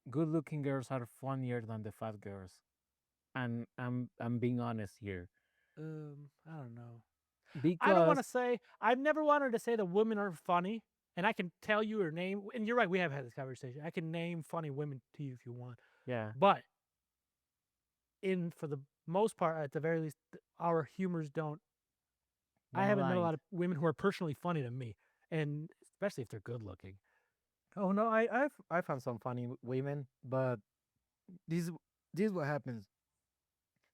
good-looking girls are funnier than the fat girls. And I'm being honest here I don't know. I don't want because to say. I've never wanted to say that women are funny, and I can tell you her name. And you're right. We have had this conversation. I can name funny women to you if you want. yeah, But in for the most part, at the very least, our humors don't. I don't haven't met a align. lot of women who are personally funny to me, and especially if they're good looking. Oh no, I found some funny women, but this this is what happens.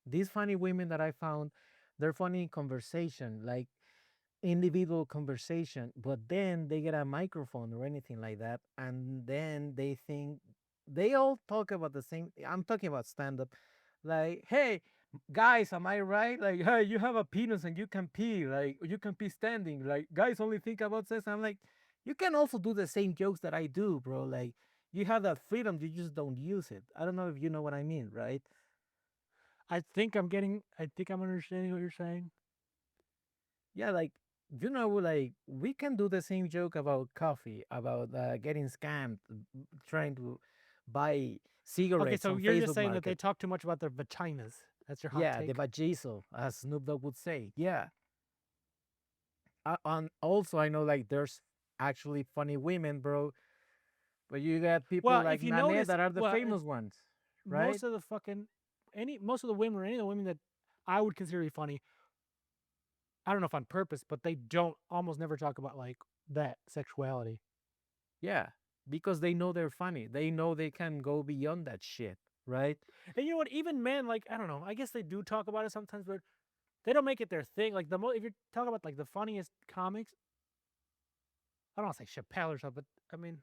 These funny women that I found, they're funny in conversation, like individual conversation, but then they get a microphone or anything like that, and then they think they all talk about the same. I'm talking about stand up, like, hey, guys, am I right? Like, hey, you have a penis and you can pee, like, you can pee standing. Like, guys only think about sex. I'm like, you can also do the same jokes that I do, bro. Like, you have that freedom, you just don't use it. I don't know if you know what I mean, right? I think I'm getting. I think I'm understanding what you're saying. Yeah, like like we can do the same joke about coffee, about getting scammed, trying to buy Okay, cigarettes so on you're just Facebook saying that they Market. talk too much about their vaginas. That's your hot Yeah, the take. vajizo, as Snoop Dogg would say. Yeah, and also I know like there's actually funny women, bro. But you got people Well, like if you Nane notice, that are the famous ones, right? most of the fucking most of the women or any of the women that I would consider to be funny, I don't know if on purpose, but they don't almost never talk about like that sexuality. Yeah, because they know they're funny. They know they can go beyond that shit, right? And you know what? Even men, like I don't know. I guess they do talk about it sometimes, but They don't make it their thing. Like if you're talking about like the funniest comics, I don't want to say Chappelle or something, but I mean,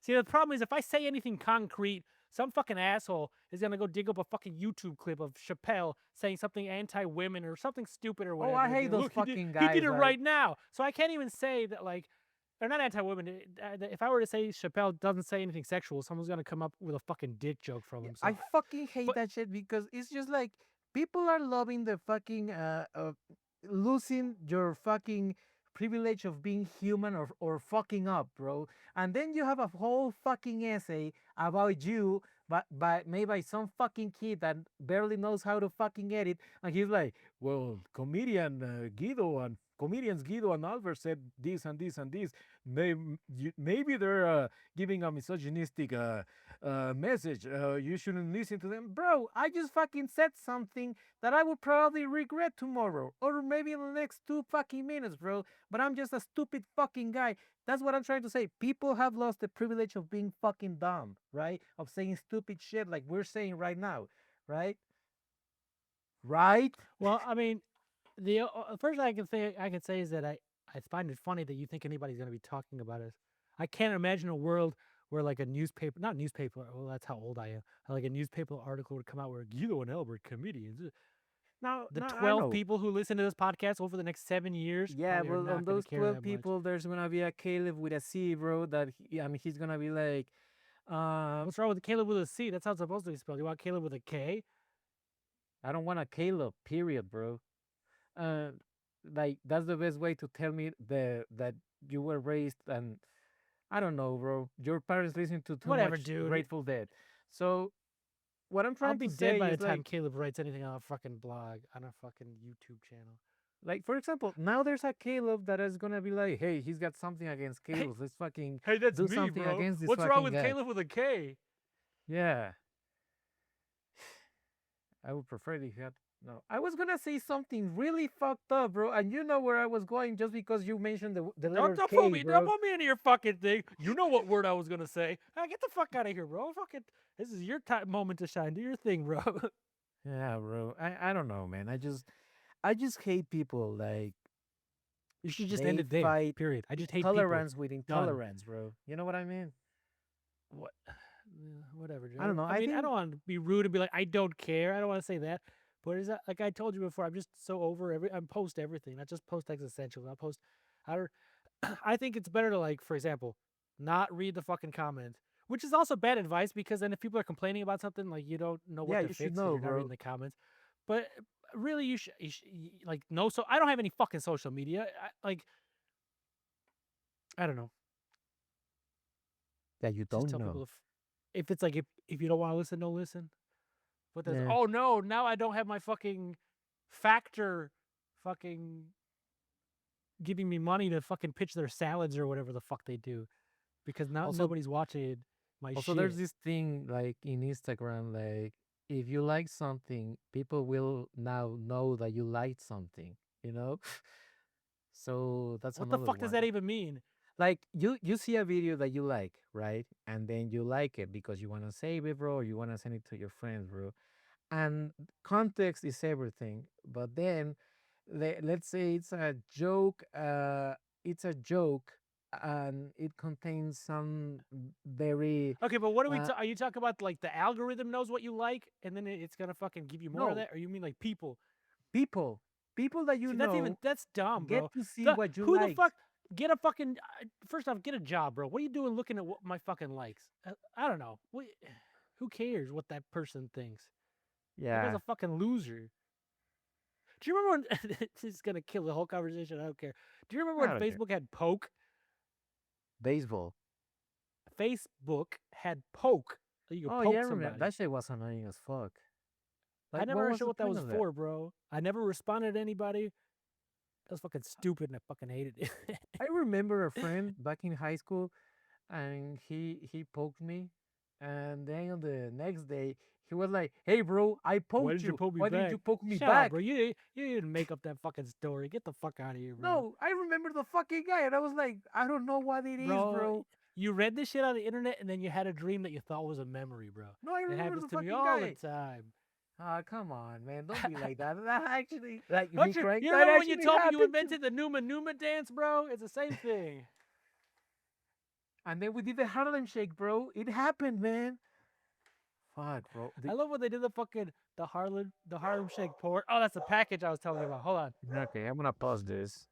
see, the problem is if I say anything concrete, some fucking asshole is gonna go dig up a fucking YouTube clip of Chappelle saying something anti-women or something stupid or Oh, whatever, I and be hate like, those "Look, fucking he did guys. it Like, right now." So I can't even say that like they're not anti-women. If I were to say Chappelle doesn't say anything sexual, someone's gonna come up with a fucking dick joke from yeah, him. I So, fucking hate but that shit because it's just like people are loving the fucking losing your fucking privilege of being human or fucking up, bro. And then you have a whole fucking essay about you, but by made by some fucking kid that barely knows how to fucking edit, and he's like, well, comedians Guido and Albert said this and this and this. Maybe they're giving a misogynistic message. You shouldn't listen to them, bro. I just fucking said something that I would probably regret tomorrow, or maybe in the next 2 fucking minutes, bro. But I'm just a stupid fucking guy. That's what I'm trying to say. People have lost the privilege of being fucking dumb, right? Of saying stupid shit like we're saying right now, right? Right? well, I mean, the first I can say is that I find it funny that you think anybody's gonna be talking about us. I can't imagine a world where like a newspaper, not newspaper. Well, that's how old I am. Like a newspaper article would come out where Guido and Albert comedians. No, The no, I 12 know. people who listen to this podcast over the next 7 years Yeah, probably are well, on not going to those care 12 that much. people, there's gonna be a Caleb with a C, bro. And he's gonna be like, uh, What's wrong with Caleb with a C? That's how it's supposed to be spelled. You want Caleb with a K? I don't want a Caleb, period, bro. Uh, like that's the best way to tell me that you were raised and I don't know, bro. Your parents listen to too Whatever, much dude. Grateful Dead. So what I'm I'll trying be to dead say by the is time like, Caleb writes anything on a fucking blog, on a fucking YouTube channel. for example, now there's a Caleb that is gonna be like, hey, he's got something against Hey, Caleb. Let's fucking hey, that's do me, something bro. against this What's wrong fucking with guy. Caleb with a K? Yeah, I would prefer if he had. No, I was gonna say something really fucked up, bro, and you know where I was going just because you mentioned the letter K, Don't bro. put me into your fucking thing. You know what word I was gonna say. Ah, get the fuck out of here, bro. Fucking, this is your time moment to shine. Do your thing, bro. Yeah, bro. I don't know, man. I just hate people like You should just end they it there. fight Period. I just hate people. tolerance with Done. intolerance, bro. You know what I mean? What? Whatever, I don't Joe. know. I I mean, I think don't want to be rude and be like, I don't care. I don't want to say that. But is that like I told you before? I'm just so over every. I post everything. Not just post existential. I post. I don't. I think it's better to like, for example, not read the fucking comment, which is also bad advice because then if people are complaining about something, like you don't know yeah, what to you should fix because know, you're not bro. reading the comments. But really, like no. So I don't have any fucking social media. Like I don't know. That you Just don't tell people know. if it's like if you don't want to listen, don't listen. But there's Yeah. oh no, now I don't have my fucking factor fucking giving me money to fucking pitch their salads or whatever the fuck they do because now Also, nobody's watching my there's shit. this thing like in Instagram, like if you like something, people will now know that you like something. You know. So that's What the another fuck does one. that even mean? Like you see a video that you like, right? And then you like it because you want to save it, bro, or you want to send it to your friends, bro. And context is everything. But then let's say it's a joke and it contains some very Okay, but what are uh are you talking about like the algorithm knows what you like and then it's gonna fucking give you more of no, that? Or you mean like people? people that you See, know that's dumb, get bro. to see The what you who the liked. fuck get a fucking first off get a job, bro. What are you doing looking at what my fucking likes? I don't know. Who cares what that person thinks? That guy's Yeah, a fucking loser. Do you remember when this is gonna kill the whole conversation? I don't care. Do you remember when I don't care. Facebook had poke? Baseball. Facebook had poke. So you could Oh yeah, I poke remember somebody. that shit was annoying as fuck. I Like, never what was understood the what that point was of that? for, bro. I never responded to anybody. That was fucking stupid and I fucking hated it. I remember a friend back in high school, and he poked me, and then on the next day he was like, "Hey, bro, I Why poked did you you. poke me Why didn't back? you poke me Shut up, bro. back?" You didn't make up that fucking story. Get the fuck out of here, bro. No, I remember the fucking guy, and I was like, I don't know what it is, Bro, bro. you read this shit on the internet and then you had a dream that you thought was a memory, bro. No, I It remember happens the to me fucking all the guy. time. Ah, come on, man. Don't be like that. That actually, like, Don't me you? crying, You that remember when you actually told me you happened to me. invented the Numa Numa dance, bro? It's the same thing. And then we did the Harlem Shake, bro. It happened, man. Fuck, bro. I love when they did the Harlem Shake pour. Oh, that's the package I was telling you about. Hold on. Okay, I'm gonna pause this.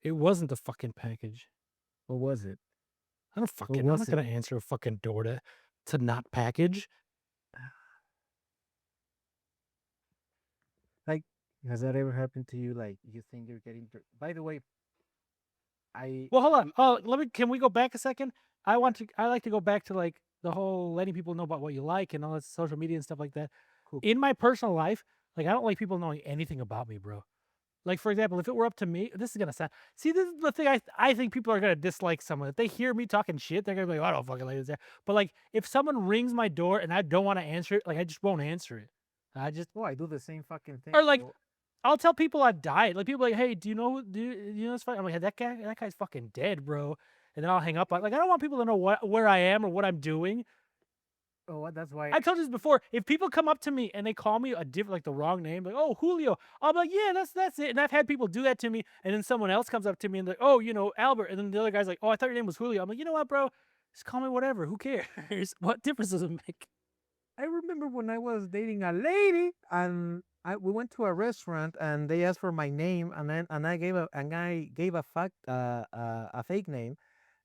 It wasn't the fucking package. What was it? I don't What fucking. I'm was not it? gonna answer a fucking door to not package. Like, has that ever happened to you? Like, you think you're getting. By the way, I. Well, hold on. Oh, let me. Can we go back a second? I want to. I like to go back to like the whole letting people know about what you like and all this social media and stuff like that. Cool. In my personal life, like I don't like people knowing anything about me, bro. Like for example, if it were up to me, this is gonna sound. See, this is the thing. I think people are gonna dislike someone if they hear me talking shit. They're gonna be like, "Oh, I don't fucking like this." But like, if someone rings my door and I don't want to answer it, like I just won't answer it. I just Oh, I do the same fucking thing, or like bro. I'll tell people I've died. Like people are like, "Hey, do you know this?" I'm like, that guy's fucking dead, bro. And then I'll hang up. Like I don't want people to know where I am or what I'm doing. Oh, that's why. I told you this before. If people come up to me and they call me a different, like the wrong name, like "Oh, Julio," I'll be like, "Yeah, that's it." And I've had people do that to me, and then someone else comes up to me and like, "Oh, Albert," and then the other guy's like, "Oh, I thought your name was Julio." I'm like, "You know what, bro? Just call me whatever. Who cares? What difference does it make?" I remember when I was dating a lady, and we went to a restaurant, and they asked for my name, and I gave a a fake name,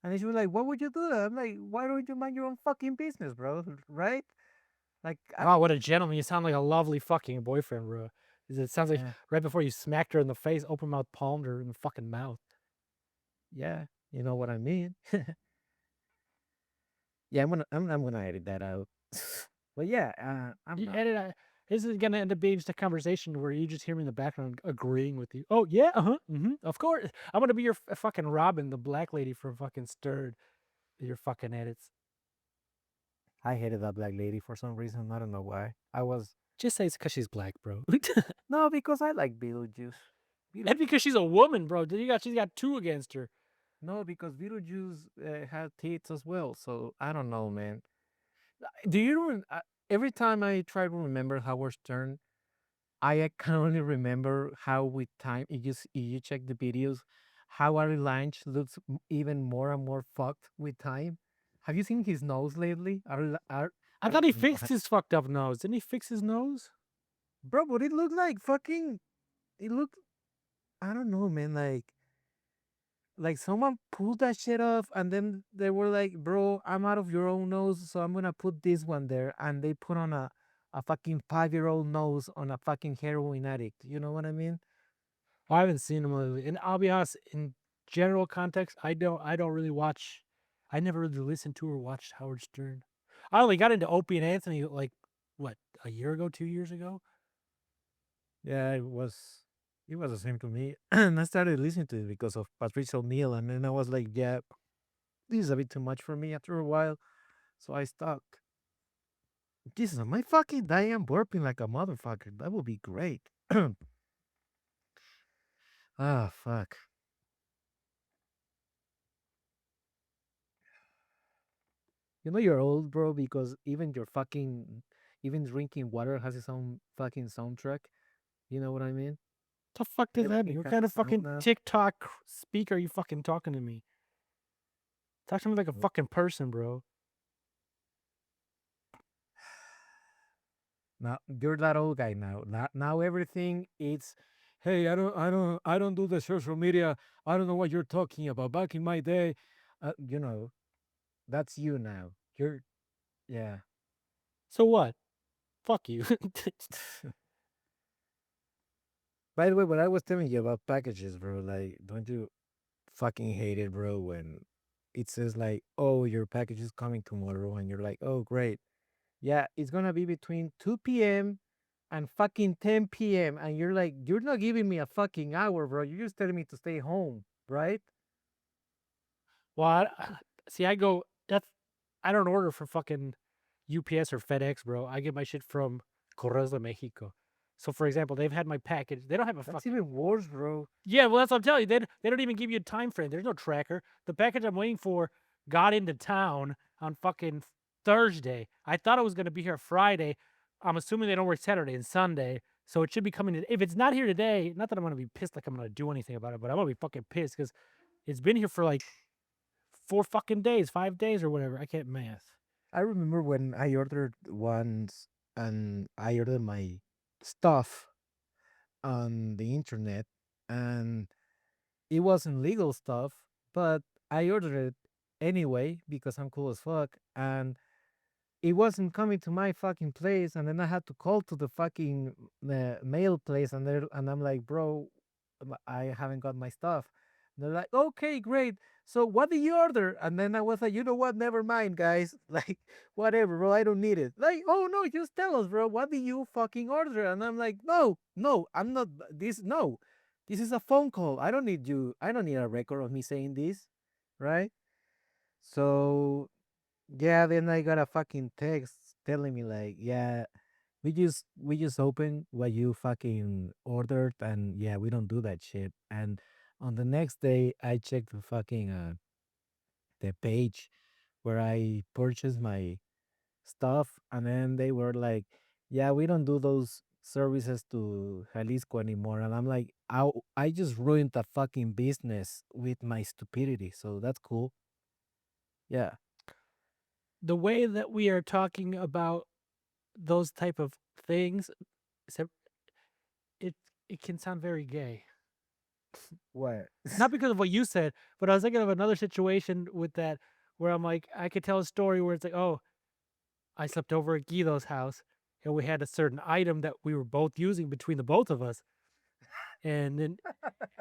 and she was like, "What would you do?" I'm like, "Why don't you mind your own fucking business, bro?" Right? Like, Oh, what a gentleman! You sound like a lovely fucking boyfriend, bro. It sounds like yeah, right before you smacked her in the face, open mouth palmed her in the fucking mouth. yeah, you know what I mean. Yeah, I'm gonna edit that out. But yeah, I'm You not. edit. This is gonna end up being just a conversation where you just hear me in the background agreeing with you. Oh yeah, of course. I'm gonna be your fucking Robin, the black lady from fucking Stirred. Your fucking edits. I hated that black lady for some reason. I don't know why. I was Just say it's because she's black, bro. no, because I like Beetlejuice. Beetle, And because she's a woman, bro. She's got two against her. no, because Beetlejuice had tits as well. So I don't know, man. Do you every time I try to remember Howard Stern, I can only remember how with time, if you check the videos, how Ari Lange looks even more and more fucked with time. Have you seen his nose lately? I thought he fixed his fucked up nose. Didn't he fix his nose? Bro, but it looked like fucking. It looked. I don't know, man. Like someone pulled that shit off, and then they were like, "Bro, I'm out of your own nose, so I'm gonna put this one there." And they put on a fucking 5-year-old nose on a fucking heroin addict. You know what I mean? I haven't seen him lately. And I'll be honest, in general context, I don't really watch. I never really listened to or watched Howard Stern. I only got into Opie and Anthony like what, a year ago, 2 years ago. Yeah, it was. It was the same to me, and I started listening to it because of Patrice O'Neill, and then I was like, "Yeah, this is a bit too much for me." After a while, so I stopped. Jesus, am I fucking dying? I'm burping like a motherfucker. That would be great. Ah, fuck. You know you're old, bro, because even drinking water has its own fucking soundtrack. You know what I mean? The fuck does that Everything mean? What has kind a of sound fucking now. TikTok speaker are you fucking talking to me? Talk to me like a Oh. fucking person, bro. Now you're that old guy now. Now everything it's, hey, I don't do the social media. I don't know what you're talking about. Back in my day, you know, that's you now. You're yeah. So what? Fuck you. By the way, what I was telling you about packages, bro, like, don't you fucking hate it, bro, when it says like, "Oh, your package is coming tomorrow," and you're like, "Oh, great, yeah, it's gonna be between 2 p.m. and fucking 10 p.m." And you're like, "You're not giving me a fucking hour, bro. You're just telling me to stay home, right?" Well, see, I go. That's I don't order from fucking UPS or FedEx, bro. I get my shit from Correos de Mexico. So, for example, they've had my package. They don't have a That's fucking. even worse, bro. Yeah, well, that's what I'm telling you. They don't even give you a time frame. There's no tracker. The package I'm waiting for got into town on fucking Thursday. I thought it was going to be here Friday. I'm assuming they don't work Saturday and Sunday, so it should be coming. If it's not here today, not that I'm going to be pissed like I'm going to do anything about it, but I'm going to be fucking pissed because it's been here for like 4 fucking days, 5 days or whatever. I can't math. I remember when I ordered once and I ordered my stuff on the internet and it wasn't legal stuff, but I ordered it anyway because I'm cool as fuck and it wasn't coming to my fucking place and then I had to call to the fucking mail place and I'm like, "Bro, I haven't got my stuff." And they're like, "Okay, great. So what did you order?" And then I was like, "You know what? Never mind, guys. Like, whatever, bro. I don't need it." Like, "Oh no, just tell us, bro. What did you fucking order?" And I'm like, "No, no, I'm not this. No, this is a phone call. I don't need you. I don't need a record of me saying this, right?" So yeah, then I got a fucking text telling me like, "Yeah, we just opened what you fucking ordered, and yeah, we don't do that shit." And on the next day, I checked the fucking the page where I purchased my stuff, and then they were like, "Yeah, we don't do those services to Jalisco anymore." And I'm like, I just ruined the fucking business with my stupidity. So that's cool. Yeah. The way that we are talking about those type of things, it it can sound very gay. What? Not because of what you said, but I was thinking of another situation with that where I'm like, I could tell a story where it's like, oh, I slept over at Guido's house and we had a certain item that we were both using between the both of us. And then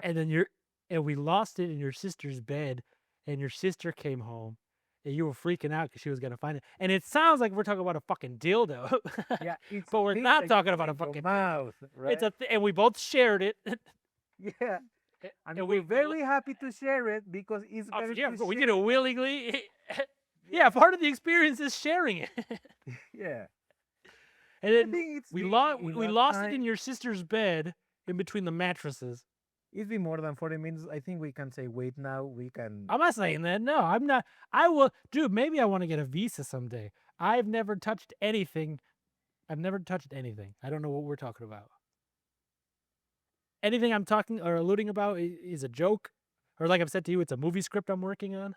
and then you're and we lost it in your sister's bed and your sister came home and you were freaking out because she was gonna find it. And it sounds like we're talking about a fucking dildo. Yeah, it's a But we're thing not that you talking put about a in your fucking mouth, it's right? a and we both shared it. Yeah, and And we're very happy to share it because it's better yeah, to we did it share. willingly. Yeah, Yeah, part of the experience is sharing it. yeah. And I then think it's we been lost we enough lost it time. in your sister's bed in between the mattresses. It's been more than 40 minutes. I think we can say wait now. We can. I'm not saying that. No, I'm not. I will, dude. Maybe I want to get a visa someday. I've never touched anything. I've never touched anything. I don't know what we're talking about. Anything I'm talking or alluding about is a joke, or like I've said to you, it's a movie script I'm working on.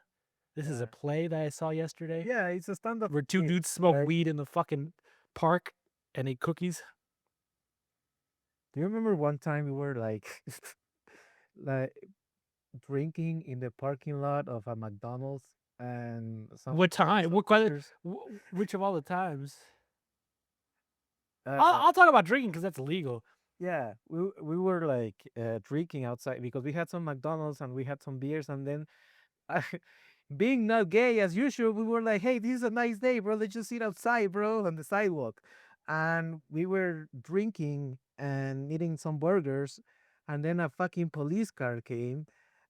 This is a Uh, play that I saw yesterday yeah, it's a stand-up where two bit, dudes smoke right? weed in the fucking park and eat cookies. Do you remember one time we were like, like drinking in the parking lot of a McDonald's, and What time? some What? fuckers. Which of all the times? Uh, I'll talk about drinking because that's legal. yeah, we were like drinking outside because we had some McDonald's and we had some beers, and then I, being not gay as usual, we were like, "Hey, this is a nice day, bro. Let's just sit outside, bro, on the sidewalk." And we were drinking and eating some burgers, and then a fucking police car came,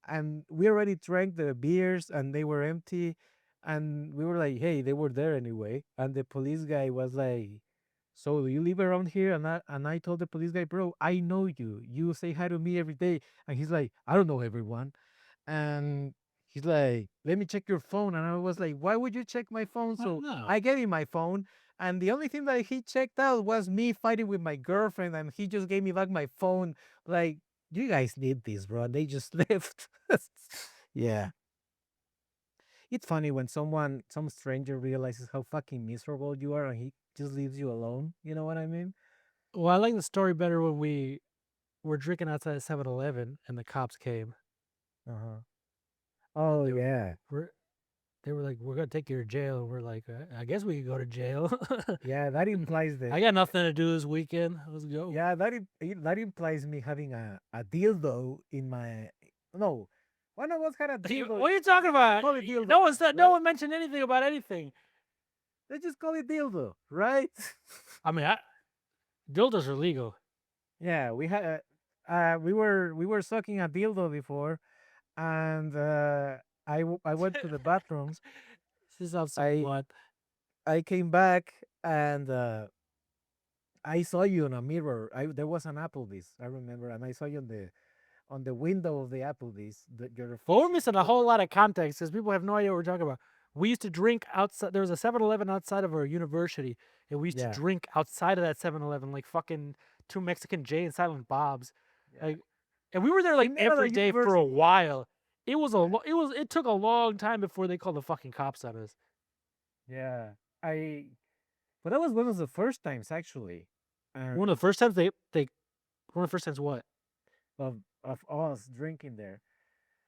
and we already drank the beers and they were empty, and we were like, "Hey, they were there anyway." And the police guy was like, "So do you live around here?" And I told the police guy, "Bro, I know you. You say hi to me every day." And he's like, "I don't know everyone." And he's like, "Let me check your phone." And I was like, "Why would you check my phone?" So No. I gave him my phone, and the only thing that he checked out was me fighting with my girlfriend, and he just gave me back my phone. Like, you guys need this, bro. And they just left. Yeah. It's funny when some stranger realizes how fucking miserable you are and he just leaves you alone. You know what I mean? Well, I like the story better when we were drinking outside of 7-Eleven and the cops came. Uh-huh. Oh, They were, yeah. we're, they were like, "We're gonna take you to jail." And we're like, "I guess we could go to jail." Yeah, that implies I got nothing to do this weekend. Let's go. that implies me having a dildo in my no. One of us had a dildo. What are you talking about? Call it dildo, No one said. No right? one mentioned anything about anything. Let's just call it dildo, right? I mean, dildos are legal. Yeah, we were sucking a dildo before, and I went to the bathroom. This sounds so I blunt. I came back and I saw you on a mirror. There was an Applebee's, I remember, and I saw you on the window of the Applebee's. Your But we're reflection missing on a the whole door. lot of context because people have no idea what we're talking about. We used to drink outside. There was a 7-Eleven outside of our university, and we used to Yeah, drink outside of that 7-Eleven, like fucking two Mexican J and Silent Bob's, yeah. like, and we were there like In that other every day for a university. while. It was a Yeah, it took a long time before they called the fucking cops on us. yeah. I. But that was one of the first times actually, uh, One of the first times they one of the first times what? of us drinking there.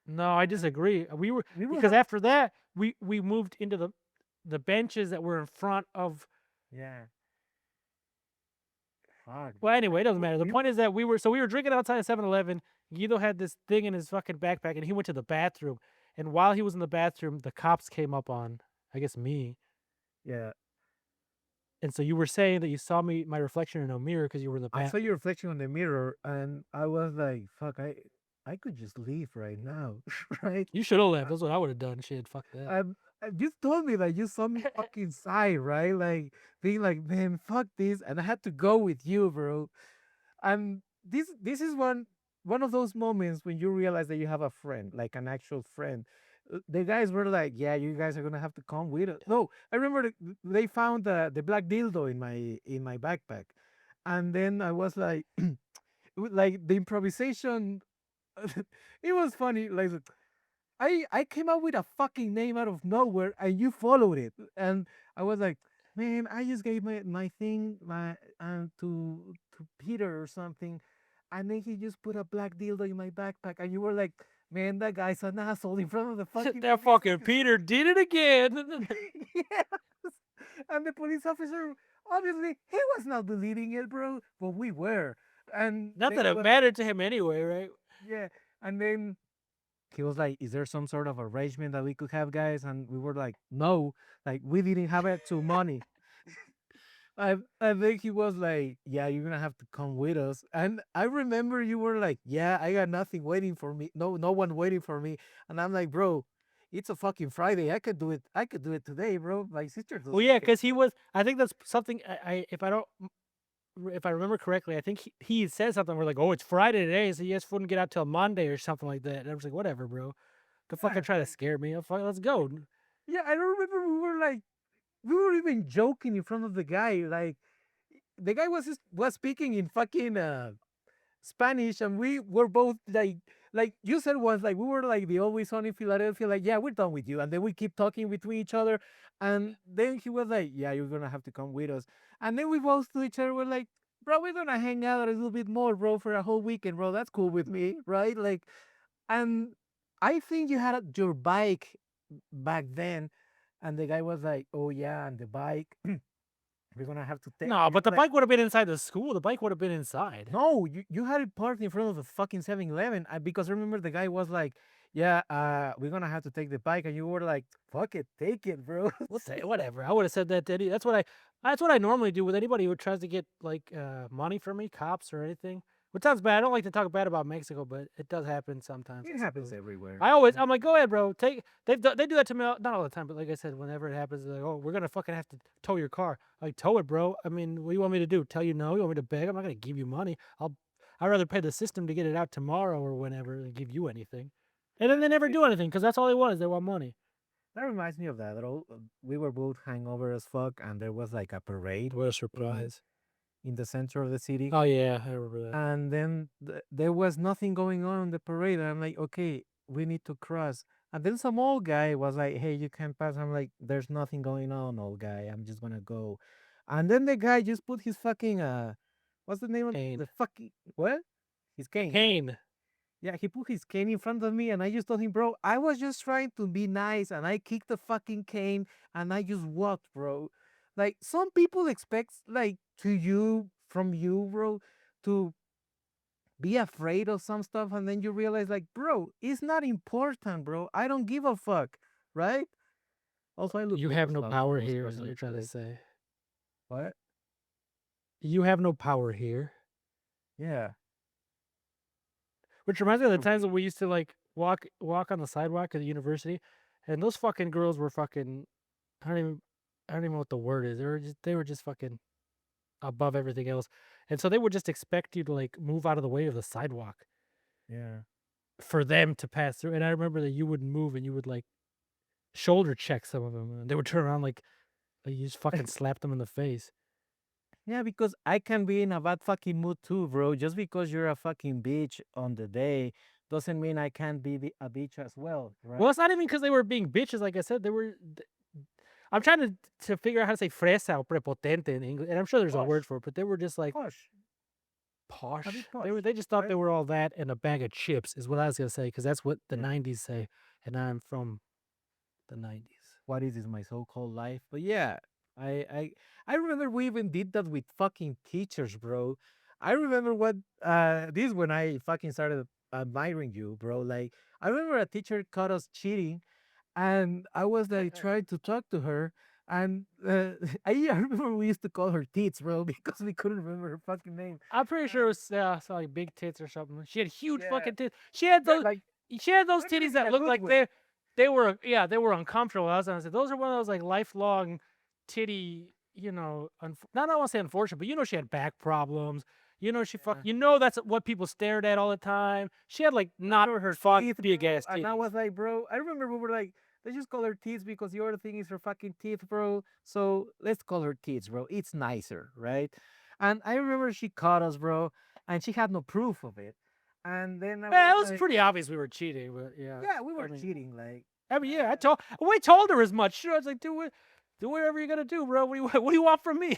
No, I And disagree. We were we were because have. after that we moved into the benches that were in front of. Yeah. Fuck. Well, anyway, it doesn't We, matter. The we point is that we were drinking outside of 7-Eleven. Guido had this thing in his fucking backpack, and he went to the bathroom. And while he was in the bathroom, the cops came up on, I guess, me. yeah. And so you were saying that you saw my reflection in a mirror because you were in the I saw your bathroom. reflection on the mirror, and I was like, "Fuck, I could just leave right now, right?" You should have left. That's what I would have done. Shit, fuck that. You told me that you saw me fucking sigh, right? Like being like, "Man, fuck this," and I had to go with you, bro. And this is one of those moments when you realize that you have a friend, like an actual friend. The guys were like, "Yeah, you guys are gonna have to come with us." No, I remember they found the black dildo in my backpack, and then I was like, like the improvisation. It was funny. Like I came up with a fucking name out of nowhere, and you followed it, and I was like, man, I just gave my thing to Peter or something, and then he just put a black dildo in my backpack, and you were like, man, that guy's an asshole in front of the fucking That police fucking officer. Peter did it again. Yes. And the police officer, obviously, he was not deleting it, bro, but we were. And Not then that he it was, mattered to him anyway, right? yeah. And then he was like, "Is there some sort of arrangement that we could have, guys?" And we were like, "No, like we didn't have actual money." I think he was like, "Yeah, you're gonna have to come with us." And I remember you were like, "Yeah, I got nothing waiting for me. No one waiting for me." And I'm like, "Bro, it's a fucking Friday. I could do it. I could do it today, bro. My sister Well, doesn't yeah, care." because he was. I think that's something. If I remember correctly, I think he said something. We're like, "Oh, it's Friday today, so you guys wouldn't get out till Monday or something like that." And I was like, "Whatever, bro. Don't fucking Yeah, try to scare me. Let's go." yeah. I don't remember we were like, we were even joking in front of the guy. Like the guy was speaking in fucking Spanish, and we were both like you said once, like we were like the always on in Philadelphia, like, yeah, we're done with you, and then we keep talking between each other, and then he was like, yeah, you're gonna have to come with us, and then we both to each other were like, bro, we're gonna hang out a little bit more, bro, for a whole weekend, bro. That's cool with me, right? Like, and I think you had your bike back then, and the guy was like, oh yeah, and the bike, we're gonna have to take. No, but the bike would have been inside the school. The bike would have been inside. No, you had it parked in front of the fucking 7-Eleven. Because I remember the guy was like, "Yeah, we're gonna have to take the bike," and you were like, "Fuck it, take it, bro." Whatever. I would have said that to any. That's what I normally do with anybody who tries to get like money from me, cops or anything. Which sounds bad. I don't like to talk bad about Mexico, but it does happen sometimes, I It happens suppose. everywhere. I'm like, go ahead, bro. They do that to me not all the time, but like I said, whenever it happens, they're like, oh, we're gonna fucking have to tow your car. Like, tow it, bro. I mean, what do you want me to do? Tell you no? You want me to beg? I'm not gonna give you money. I'd rather pay the system to get it out tomorrow or whenever than give you anything. And then they never It- do anything because that's all they want is they want money. That reminds me of that. We were both hangover as fuck, and there was like a parade What a in surprise. in the center of the city, Oh yeah, I remember that. and then there was nothing going on in the parade. And I'm like, okay, we need to cross. And then some old guy was like, hey, you can't pass. I'm like, there's nothing going on, old guy. I'm just gonna go. And then the guy just put his fucking what's the name of Kane. the fucking what? His cane. Kane. Yeah, he put his cane in front of me, and I just told him, bro, I was just trying to be nice, and I kicked the fucking cane, and I just walked, bro. Like some people expect like to you from you, bro, to be afraid of some stuff, and then you realize like, bro, it's not important, bro. I don't give a fuck, right? Also, I look You cool have as no fuck when I power was here, is crossing what the you're trying to parade. say. What? You have no power here. Yeah. Which reminds me of the times when we used to like walk on the sidewalk at the university, and those fucking girls were fucking. I don't even I don't even know what the word is. They were just fucking above everything else, and so they would just expect you to like move out of the way of the sidewalk Yeah. for them to pass through. And I remember that you would move and you would like shoulder check some of them, and they would turn around like you just fucking slapped them in the face. Yeah, because I can be in a bad fucking mood too, bro. Just because you're a fucking bitch on the day doesn't mean I can't be a bitch as well, Well, right? it's not even because they were being bitches. Like I said, I'm trying to figure out how to say fresa or prepotente in English, and I'm sure there's a word Posh, for it, but they were just like posh, a posh. bit posh, They just thought right? they were all that and a bag of chips is what I was gonna say because that's what the Yeah. '90s say, and I'm from the '90s. What is this, my so-called life? But yeah, I I I remember we even did that with fucking teachers, bro. I remember what this is when I fucking started admiring you, bro. Like I remember a teacher caught us cheating, and I was like trying to talk to her, and I remember we used to call her Tits, bro, because we couldn't remember her fucking name. I'm pretty Uh, sure it was so like big tits or something. She had huge yeah, fucking tits. yeah, like She had those I mean titties it in that a looked good like way. they were yeah they were uncomfortable. I was gonna say those are one of those like lifelong titty not I want to say unfortunate, but she had back problems. Yeah. That's what people stared at all the time. She had like I not remember her fun teeth, big bro. ass And I titties. was like, bro, I remember we were like, let's just call her teeth because the other thing is her fucking teeth, bro. So let's call her teeth, bro. It's nicer, right? And I remember she caught us, bro, and she had no proof of it. And then I was Well, it was like, pretty obvious we were cheating, but yeah, yeah, we I were mean, cheating. Like, yeah, uh, we told her as much. Sure, I was like, do whatever you gotta do, bro. What do you want from me?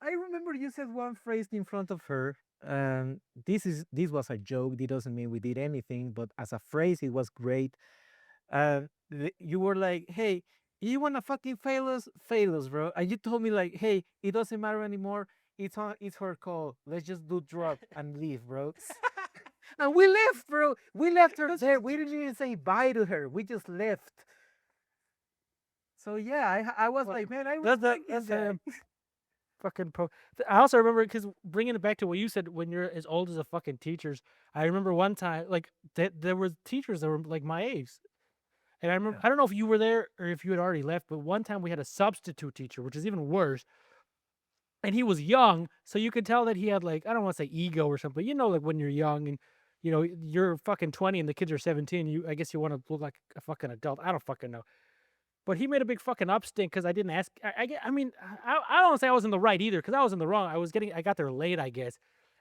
I remember you said one phrase in front of her. And this was a joke. It doesn't mean we did anything, but as a phrase, it was great. You were like, "Hey, you wanna fucking fail us? Fail us, bro." And you told me like, "Hey, it doesn't matter anymore. It's her call. Let's just do drop and leave, bro." And we left, bro. We left her That's there. We didn't even say bye to her. We just left. So yeah, I was what like, man, I that's respect this that's guy. fucking pro. I also remember because bringing it back to what you said when you're as old as a fucking teachers. I remember one time like there was teachers that were like my age, and I remember Yeah, I don't know if you were there or if you had already left, but one time we had a substitute teacher, which is even worse. And he was young, so you could tell that he had like I don't want to say ego or something. But like when you're young and you're fucking 20 and the kids are 17, I guess you want to look like a fucking adult. I don't fucking know. But he made a big fucking up stink because I didn't ask. I mean, I don't want to say I was in the right either because I was in the wrong. I got there late, I guess.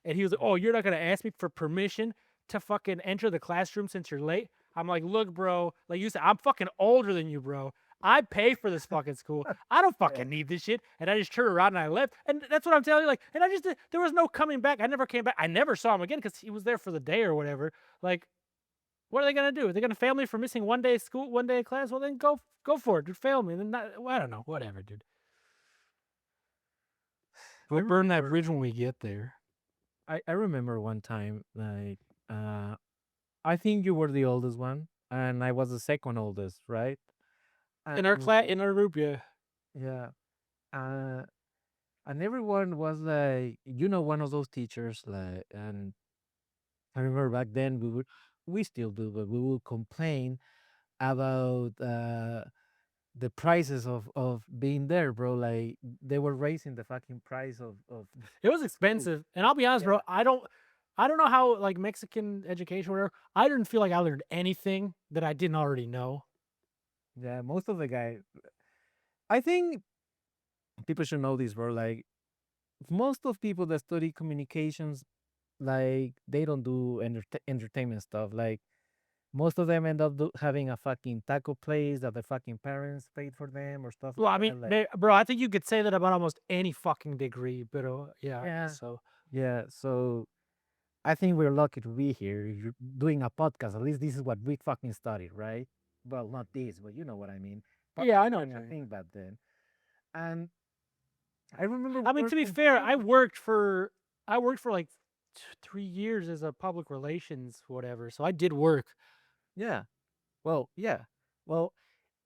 And he was like, yeah. "Oh, you're not gonna ask me for permission to fucking enter the classroom since you're late." I'm like, "Look, bro, like you said, I'm fucking older than you, bro. I pay for this fucking school. I don't Yeah. fucking need this shit." And I just turned around and I left. And that's what I'm telling you. Like, and I just there was no coming back. I never came back. I never saw him again because he was there for the day or whatever. Like, what are they gonna do? Are they gonna fail me for missing one day of school, one day of class? Well, then go for it, dude. Fail me. Then not, well, I don't know. Whatever, dude. I We'll burn that remember. bridge when we get there. I remember one time like uh I think you were the oldest one, and I was the second oldest, right? And In our group, yeah. yeah, uh, and everyone was like, one of those teachers, like, and I remember back then we still do, but we would complain about the prices of being there, bro. Like they were raising the fucking price of It was school. expensive, and I'll be honest, bro. Yeah, I don't know how like Mexican education, or whatever. I didn't feel like I learned anything that I didn't already know. yeah. Most of the guys, I think people should know this, bro. Like most of people that study communications, like they don't do entertainment stuff. Like most of them end up having a fucking taco place that the fucking parents paid for them or stuff Well, like I mean, that. Like bro, I think you could say that about almost any fucking degree, but yeah. yeah, So yeah. So I think we're lucky to be here. You're doing a podcast. At least this is what we fucking studied, right? Well, not this, but you know what I mean. yeah, I Podcasting know. was a thing back then, and I remember we I mean, were to be fair, complaining. I worked for like 3 years as a public relations whatever. So I did work. Yeah. Well, yeah. Well,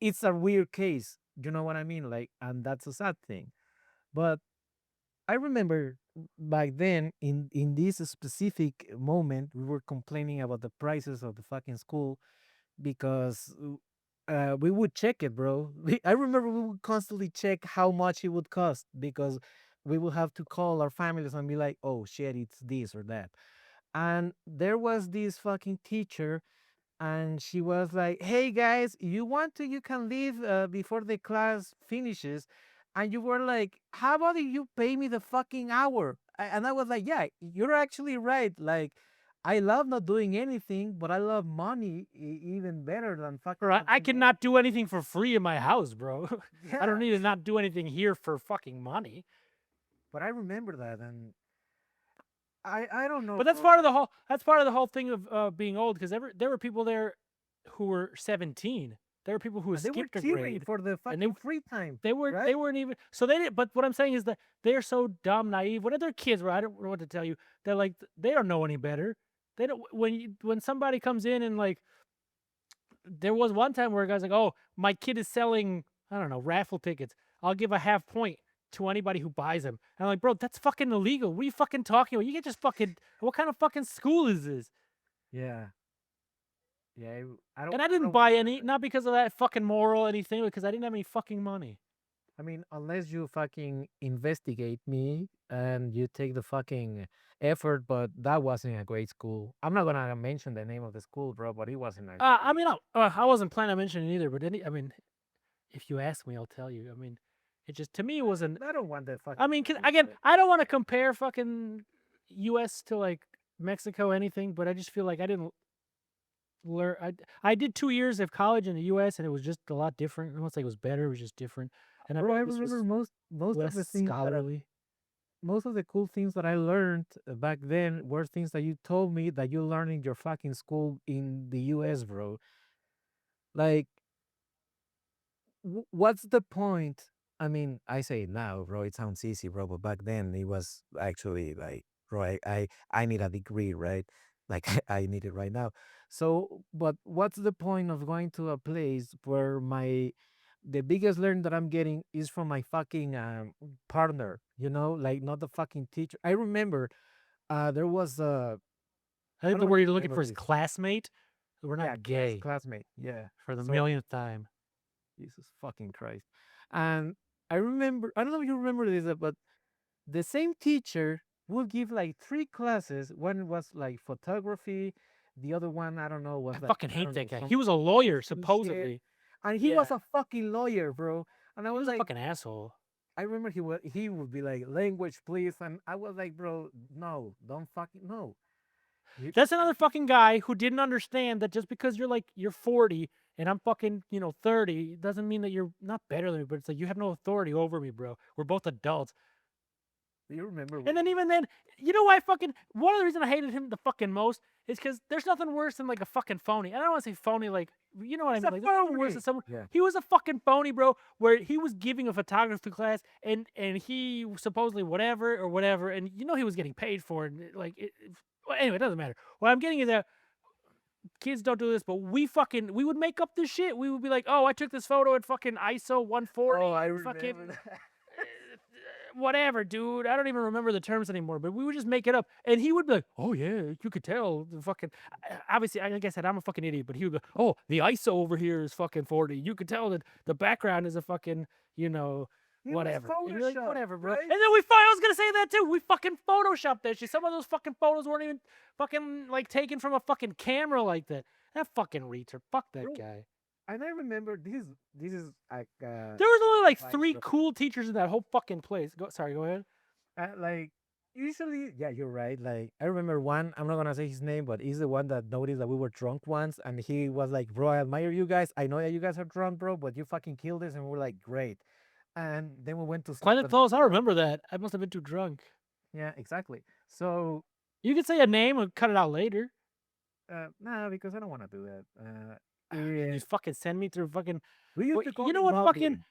it's a weird case. You know what I mean? Like, and that's a sad thing. But I remember back then, in this specific moment, we were complaining about the prices of the fucking school because we would check it, bro. I remember we would constantly check how much it would cost because we would have to call our families and be like, "Oh shit, it's this or that." And there was this fucking teacher. and she was like, "Hey guys, you want to? You can leave before the class finishes." And you were like, "How about if you pay me the fucking hour?" And I was like, "Yeah, you're actually right. Like, I love not doing anything, but I love money even better than fucking Bro, not I doing cannot do anything for free in my house, bro. anything." I don't Yeah, need to not do anything here for fucking money. but I remember that, and I don't know, But that's bro. part of the whole. That's part of the whole thing of being old because there were people there who were 17. There were people who And they were skipped a cheering grade, for the and fucking free time, they right? weren't even so they didn't. But what I'm saying is that they're so dumb, naive. When they're kids, right? I don't know what to tell you. They're like they don't know any better. They don't when somebody comes in and like there was one time where a guy's like, "Oh, my kid is selling I don't know raffle tickets. I'll give a half point to anybody who buys them." And I'm like, "Bro, that's fucking illegal. What are you fucking talking about? You can't just fucking what kind of fucking school is this?" Yeah, yeah. And I I don't didn't know what buy to any, say. not because of that fucking moral anything, because I didn't have any fucking money. I mean, unless you fucking investigate me and you take the fucking effort, but that wasn't a great school. I'm not gonna mention the name of the school, bro, but it wasn't a I great mean, school. I wasn't planning on mentioning either, but I mean, if you ask me, I'll tell you. I mean, it just to me it wasn't. I don't want the I fucking mean, 'cause names, again, but I don't want to compare fucking U.S. to like Mexico anything, but I just feel like I didn't learn. I did 2 years of college in the U.S. and it was just a lot different. I won't say it was better; it was just different. And I bro, bet I this remember was most of less the things that scholarly. most of the cool things that I learned back then were things that you told me that you learned in your fucking school in the US, bro. Like, what's the point? I mean, I say it now, bro. It sounds easy, bro, but back then it was actually like, bro, I need a degree, right? Like, I need it right now. So, but what's the point of going to a place where the biggest learn that I'm getting is from my fucking partner, like not the fucking teacher. I remember there was I I think don't the know if word you you're looking remember for is this. classmate. We're Yeah, not gay classmate. Yeah. for the So millionth time. Jesus fucking Christ. And I remember, I don't know if you remember this, but the same teacher would give like three classes. One was like photography, the other one, I don't know, I was like, fucking I hate don't know, that guy. some He was a some lawyer, shit. supposedly. And he Yeah. was a fucking lawyer, bro. And I He was was a like, fucking asshole. I remember he would be like, language, please. And I was like, bro, no, don't fucking no. That's And another fucking guy who didn't understand that just because you're 40 and I'm fucking, 30, doesn't mean that you're not better than me, but it's like you have no authority over me, bro. We're both adults. do you remember And when then even then, you know why fucking one of the reasons I hated him the fucking most is because there's nothing worse than like a fucking phony. I don't want to say phony, like you know what I he's mean. a Like there's nothing worse than phony? someone. Yeah. He was a fucking phony, bro. Where he was giving a photography class and he supposedly whatever or whatever, and he was getting paid for it. Well, anyway, it doesn't matter. What I'm getting is that kids don't do this, but we would make up this shit. We would be like, oh, I took this photo at fucking ISO 140, Oh, I fucking remember that. whatever, dude. I don't even remember the terms anymore, but we would just make it up. And he would be like, oh, yeah, you could tell the fucking. Obviously, like I said, I'm a fucking idiot, but he would go, oh, the ISO over here is fucking 40. You could tell that the background is a fucking, It was whatever. And you're like, Photoshop, whatever, bro. And right? then I was gonna say that too. We fucking photoshopped that shit. Some of those fucking photos weren't even fucking like taken from a fucking camera like that. That fucking retard. Fuck that Bro, guy. and I remember this is like There was only like like three bro. cool teachers in that whole fucking place. Sorry, go ahead. Like usually, yeah, you're right. Like I remember one. I'm not gonna say his name, but he's the one that noticed that we were drunk once, and he was like, "Bro, I admire you guys. I know that you guys are drunk, bro, but you fucking killed this." And we're like, "Great." And then we went to sleep. Planet And Clothes, I remember that. I must have been too drunk. yeah, exactly. So You could say a name and cut it out later. nah, because I don't want to do that. You Yeah, fucking send me through fucking. we used Wait, to call you know him what? Fucking. Muggin.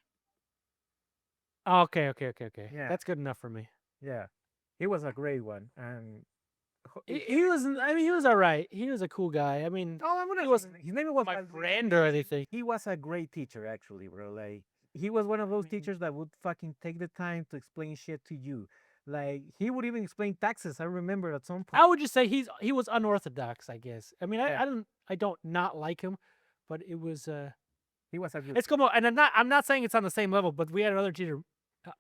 Oh, okay, okay, okay, okay. Yeah, That's good enough for me. yeah, he was a great one, and He was. I mean, he was all right. He was a cool guy. I mean, oh, I'm he gonna. wasn't His name was my Valdrian. friend or anything. He was a great teacher, actually, bro. Like he was one of I those mean, teachers that would fucking take the time to explain shit to you. Like he would even explain taxes. I remember at some I point. would just say he was unorthodox. I guess. I mean, Yeah, I don't not like him, but it was he was a good it's teacher. como, and I'm not saying it's on the same level, but we had another teacher.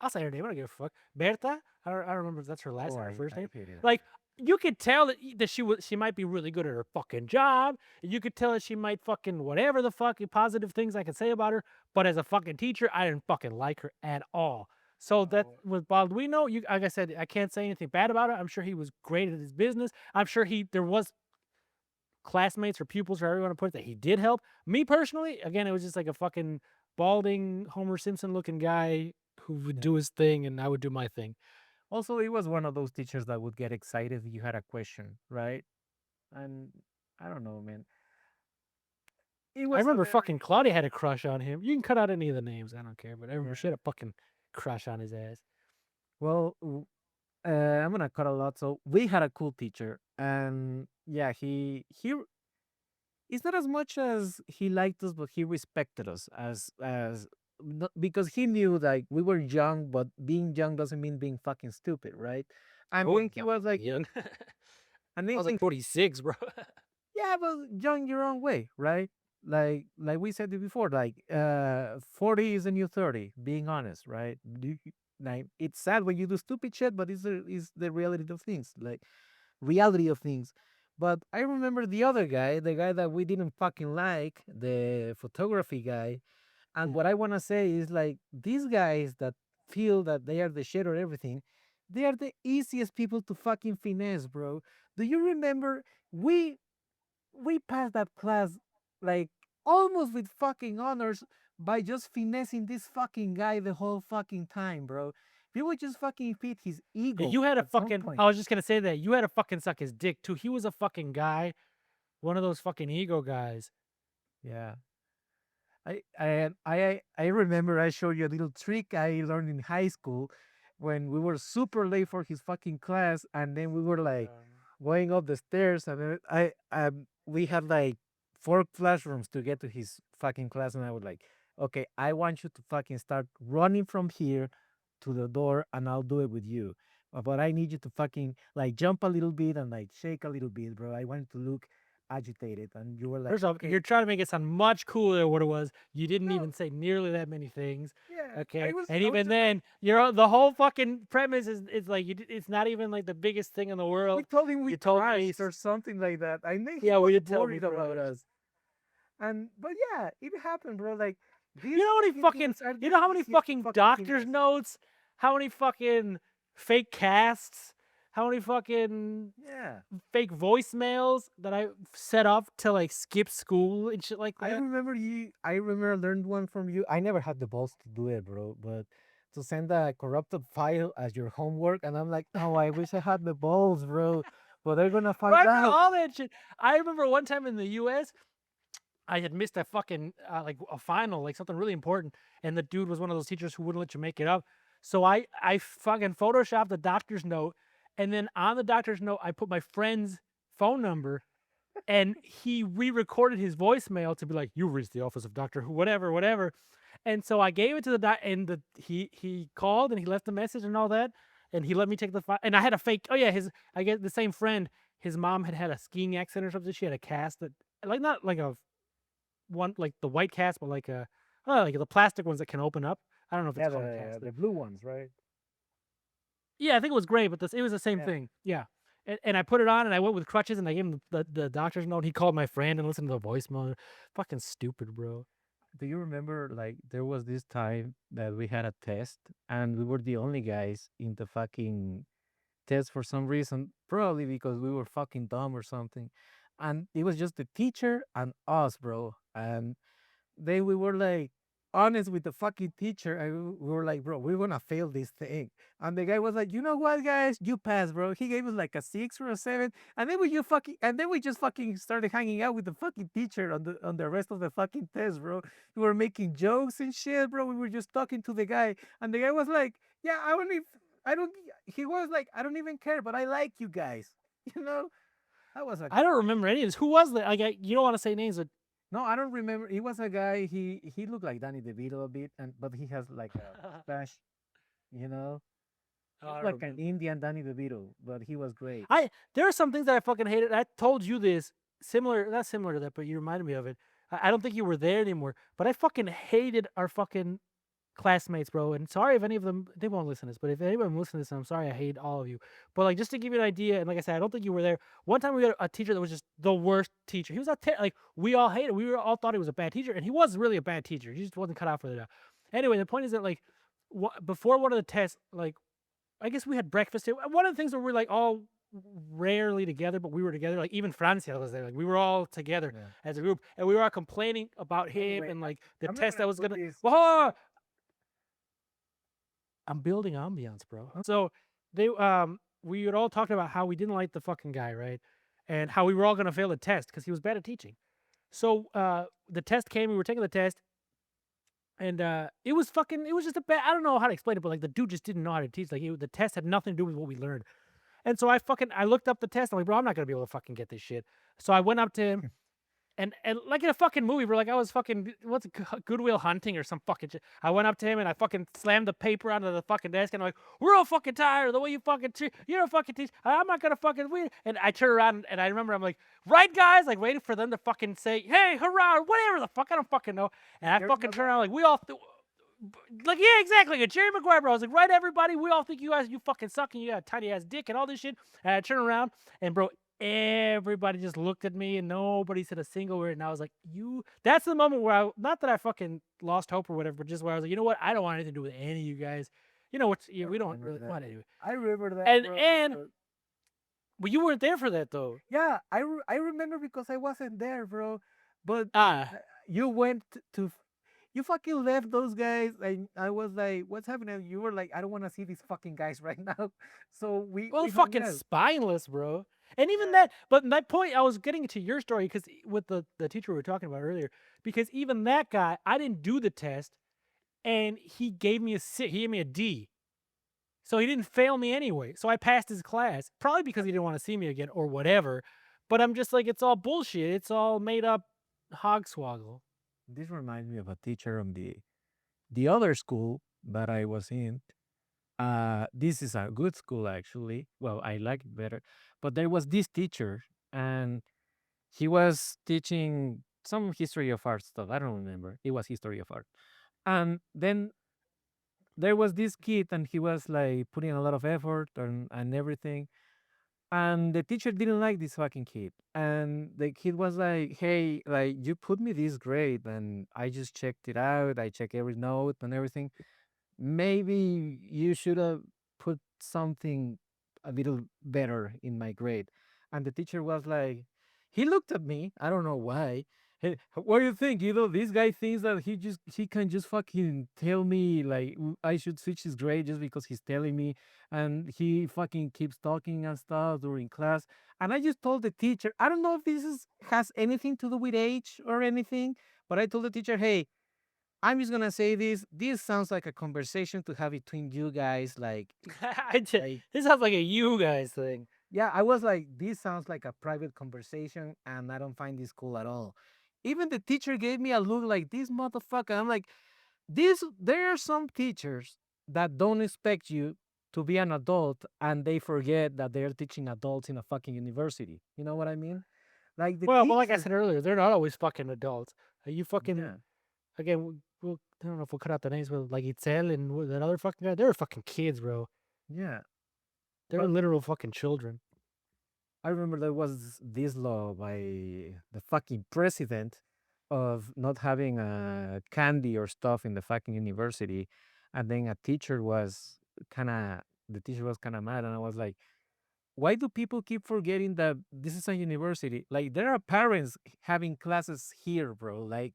I'll say her name. I don't give a fuck. Berta. I don't remember if that's her Oh, last or her I first name. hated Like her. you could tell that she might be really good at her fucking job. You could tell that she might fucking whatever the fucking positive things I could say about her. But as a fucking teacher, I didn't fucking like her at all. So that Oh, with Balduino, you like I said, I can't say anything bad about it. I'm sure he was great at his business. I'm sure there was classmates or pupils or however you want to put it that he did help. Me personally, again, it was just like a fucking balding Homer Simpson looking guy who would yeah. do his thing and I would do my thing. Also, it was one of those teachers that would get excited if you had a question, right? And I don't know, man. It I was a remember fucking very Claudia had a crush on him. You can cut out any of the names, I don't care. But I remember yeah. she had a fucking crush on his ass. Well, I'm gonna cut a lot. So we had a cool teacher, and yeah, he it's not as much as he liked us, but he respected us as because he knew like we were young, but being young doesn't mean being fucking stupid, right? And Oh, when he yeah, was like, young. and I then was like when 46, bro. yeah, but young your own way, right? Like we said it before, like 40 is a new 30, being honest, right? Like it's sad when you do stupid shit, but it's the reality of things. Like reality of things. But I remember the other guy, the guy that we didn't fucking like, the photography guy. And what I wanna say is like these guys that feel that they are the shit or everything, they are the easiest people to fucking finesse, bro. Do you remember we we passed that class like almost with fucking honors by just finessing this fucking guy the whole fucking time, bro. We would just fucking feed his ego You had a at some fucking. point. I was just gonna say that you had to fucking suck his dick too. He was a fucking guy, one of those fucking ego guys. Yeah. I remember I showed you a little trick I learned in high school when we were super late for his fucking class, and then we were like going up the stairs, and then we had like four classrooms to get to his fucking class, and I was like, okay, I want you to fucking start running from here to the door, and I'll do it with you. But I need you to fucking like jump a little bit and like shake a little bit, bro. I want you to look agitated, and you were like, First off, okay, you're trying to make it sound much cooler than what it was. You didn't no, even say nearly that many things. yeah, Okay, and I was even just like, then, you're the whole fucking premise is like it's not even like the biggest thing in the we world. told him we You told crashed me, or something like that. I think he yeah, well, was you tell me worried about crash. us. And but yeah, it happened, bro. Like these You know how many fucking fucking dudes are you the know how many easiest to fucking fucking doctor's finesse. notes, how many fucking fake casts, how many fucking Yeah. fake voicemails that I set up to like skip school and shit like that. I remember I learned one from you. I never had the balls to do it, bro, but to send a corrupted file as your homework, and I'm like, no, I wish I had the balls, bro. But they're gonna Bro, find I remember out. all that shit. I remember one time in the U.S. I had missed a fucking like a final, like something really important, and the dude was one of those teachers who wouldn't let you make it up. So I fucking photoshopped the doctor's note, and then on the doctor's note I put my friend's phone number, and he re-recorded his voicemail to be like, "You reached the office of Doctor Who, whatever, whatever." And so I gave it to the doc, and he called and he left a message and all that, and he let me take the file. And I had a fake. Oh yeah, his I get the same friend. His mom had a skiing accident or something. She had a cast that like not like a one like the white cast, but like a like the plastic ones that can open up. I don't know if it's Yeah, called a cast. the blue ones, right? Yeah, I think it was gray, but it was the same Yeah. thing. Yeah. And I put it on and I went with crutches and I gave him the doctor's note. He called my friend and listened to the voicemail. Fucking stupid, bro. Do you remember like there was this time that we had a test and we were the only guys in the fucking test for some reason, probably because we were fucking dumb or something. And it was just the teacher and us, bro. And then we were like honest with the fucking teacher, and we were like, bro, we're gonna fail this thing. And the guy was like, you know what, guys, you passed, bro. He gave us like a 6 or a 7, and then we just fucking started hanging out with the fucking teacher on the rest of the fucking test, bro. We were making jokes and shit, bro. We were just talking to the guy, and the guy was like, yeah, I don't he was like, I don't even care, but I like you guys. You know, that was a I don't remember any of this. Who was that? Like, you don't want to say names, but no, I don't remember. He was a guy. He looked like Danny DeVito a bit, and but he has like a mustache. You know, oh, he I looked don't like an remember. Indian Danny DeVito, but he was great. There are some things that I fucking hated. I told you this similar, not similar to that, but you reminded me of it. I don't think you were there anymore, but I fucking hated our fucking classmates, bro. And sorry if any of them they won't listen to this, but if anyone listens to this, I'm sorry, I hate all of you. But like just to give you an idea, and like I said, I don't think you were there. One time we had a teacher that was just the worst teacher. He was like we all hated. We were all thought he was a bad teacher, and he was really a bad teacher. He just wasn't cut out for the job. Anyway, the point is that like before one of the tests, like I guess we had breakfast. One of the things where we're like all rarely together, but we were together. Like even Francia was there. Like we were all together Yeah. as a group, and we were all complaining about him Anyway, and like the I'm not test gonna that was put gonna. this. Well, I'm building ambiance, bro. So they we had all talked about how we didn't like the fucking guy, right? And how we were all gonna fail the test because he was bad at teaching. So the test came, we were taking the test, and it was just a bad. I don't know how to explain it, but like the dude just didn't know how to teach. Like the test had nothing to do with what we learned. And so I looked up the test. I'm like, bro, I'm not gonna be able to fucking get this shit. So I went up to him, and like in a fucking movie, bro, like I was fucking what's it, Goodwill Hunting or some fucking shit. I went up to him and I fucking slammed the paper onto the fucking desk, and I'm like, we're all fucking tired of the way you fucking treat. You don't fucking teach. I'm not gonna fucking win. And I turn around and I remember I'm like, right, guys, like waiting for them to fucking say, hey, hurrah, or whatever the fuck. I don't fucking know. And I Jerry fucking turn Maguire. around like we all. Like yeah, exactly. Like a Jerry Maguire, bro. I was like, right, everybody, we all think you guys, you fucking suck, and you got a tiny ass dick and all this shit. And I turn around, and bro, everybody just looked at me, and nobody said a single word. And I was like, you. That's the moment where not that I fucking lost hope or whatever, but just where I was like, you know what? I don't want anything to do with any of you guys. You know what? I Yeah, we don't remember really that. want anyway. I remember that, And bro. and Because well, you weren't there for that though. yeah, I remember because I wasn't there, bro. But Ah, you went to you fucking left those guys, and I was like, "What's happening?" You were like, "I don't want to see these fucking guys right now," so well, we hung fucking out. spineless, bro. And even Yeah, that, but my point, I was getting to your story because with the teacher we were talking about earlier, because even that guy, I didn't do the test, and he gave me he gave me a D, so he didn't fail me anyway. So I passed his class, probably because he didn't want to see me again or whatever. But I'm just like, it's all bullshit. It's all made up hogswoggle. this reminds me of a teacher on the other school that I was in. This is a good school actually. Well, I like it better, but there was this teacher, and he was teaching some history of art stuff. I don't remember. It was history of art. And then there was this kid, and he was like putting a lot of effort and everything. And the teacher didn't like this fucking kid. And the kid was like, hey, like, you put me this grade, and I just checked it out. I check every note and everything. Maybe you should have put something a little better in my grade. And the teacher was like, he looked at me. I don't know why. Hey, what do you think? You know, this guy thinks that he can just fucking tell me like I should switch his grade just because he's telling me, and he fucking keeps talking and stuff during class. And I just told the teacher, I don't know if this has anything to do with age or anything, but I told the teacher, hey, I'm just gonna say this. This sounds like a conversation to have between you guys. Like, This sounds like a you guys thing. yeah, I was like, this sounds like a private conversation, and I don't find this cool at all. Even the teacher gave me a look like this motherfucker. I'm like, this. There are some teachers that don't expect you to be an adult, and they forget that they're teaching adults in a fucking university. You know what I mean? Like the Well, but like I teacher. said earlier, they're not always fucking adults. You fucking Yeah, again. I don't know if we'll cut out the names, but like Itzel and that other fucking guy, they're fucking kids, bro. yeah. They're But literal fucking children. I remember there was this law by the fucking president of not having candy or stuff in the fucking university, and then the teacher was kind of mad, and I was like, why do people keep forgetting that this is a university? Like there are parents having classes here, bro. Like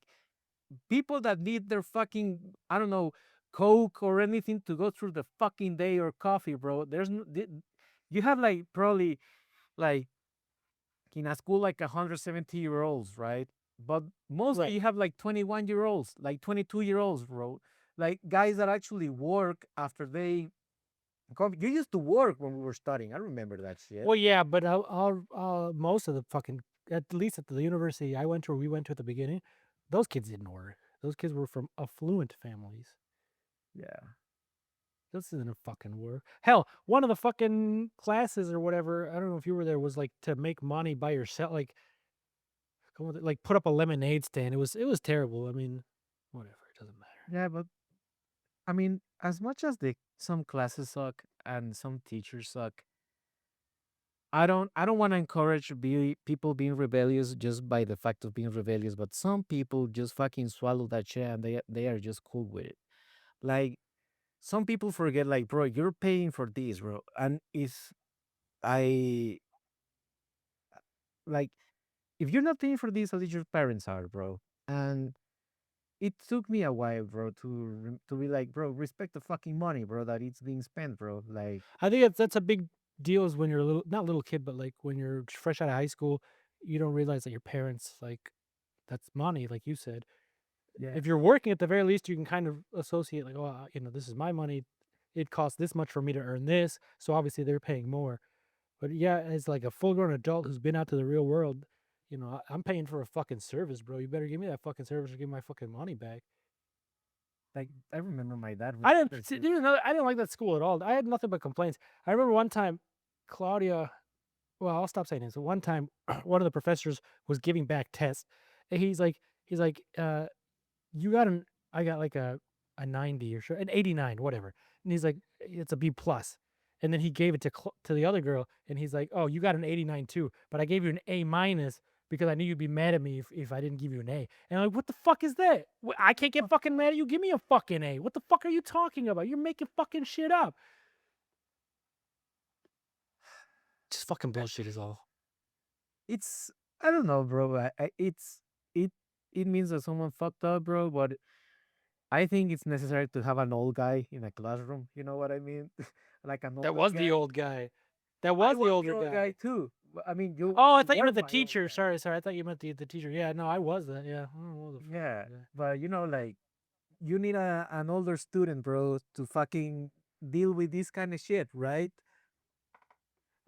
people that need their fucking, I don't know, Coke or anything to go through the fucking day, or coffee, bro. You have like probably like in a school like 170-year-olds, right? But mostly Right. you have like 21-year-olds, like 22-year-olds, bro. Like guys that actually work after they come. You used to work when we were studying. I remember that shit. Well, yeah, but most of the fucking, at least at the university I went to or we went to at the beginning, those kids didn't work. Those kids were from affluent families. Yeah. This isn't a fucking work. Hell, one of the fucking classes or whatever, I don't know if you were there, was like to make money by yourself, like like put up a lemonade stand. It was terrible. I mean, whatever, it doesn't matter. Yeah, but I mean, as much as the some classes suck and some teachers suck, I don't want to encourage people being rebellious just by the fact of being rebellious, but some people just fucking swallow that shit and they are just cool with it. Like some people forget, like, bro, you're paying for this, bro, and it's I like if you're not paying for this, at least your parents are, bro. And it took me a while, bro, to be like, bro, respect the fucking money, bro, that it's being spent, bro. Like, I think that's a big deal is when you're a little not little kid, but like when you're fresh out of high school, you don't realize that your parents like that's money, like you said. yeah, If you're working at the very least, you can kind of associate like, oh, this is my money. It costs this much for me to earn this, so obviously they're paying more. But yeah, as like a full grown adult who's been out to the real world, I'm paying for a fucking service, bro. You better give me that fucking service or give me my fucking money back. like I remember my dad. I didn't There's see, this- I didn't like that school at all. I had nothing but complaints. I remember one time, Claudia. Well, I'll stop saying this. One time, one of the professors was giving back tests, and he's like, you got an I got like a 90 or sure an 89, whatever. And he's like, it's a B plus. And then he gave it to the other girl, and he's like, oh, you got an 89 too, but I gave you an A minus because I knew you'd be mad at me if I didn't give you an A. And I'm like, what the fuck is that? I can't get fucking mad at you. Give me a fucking A. What the fuck are you talking about? You're making fucking shit up. Just fucking I- bullshit is all. it's I don't know, bro. It it means that someone fucked up, bro. But I think it's necessary to have an old guy in a classroom. You know what I mean? Like an That older was the guy. old guy. That I was the was the older old guy. guy too. I mean, Oh, I you thought you were meant the my old teacher. guy. Sorry. I thought you meant the teacher. Yeah, no, I was that. Yeah. Oh, the Yeah, fucking guy. but like you need an older student, bro, to fucking deal with this kind of shit, right?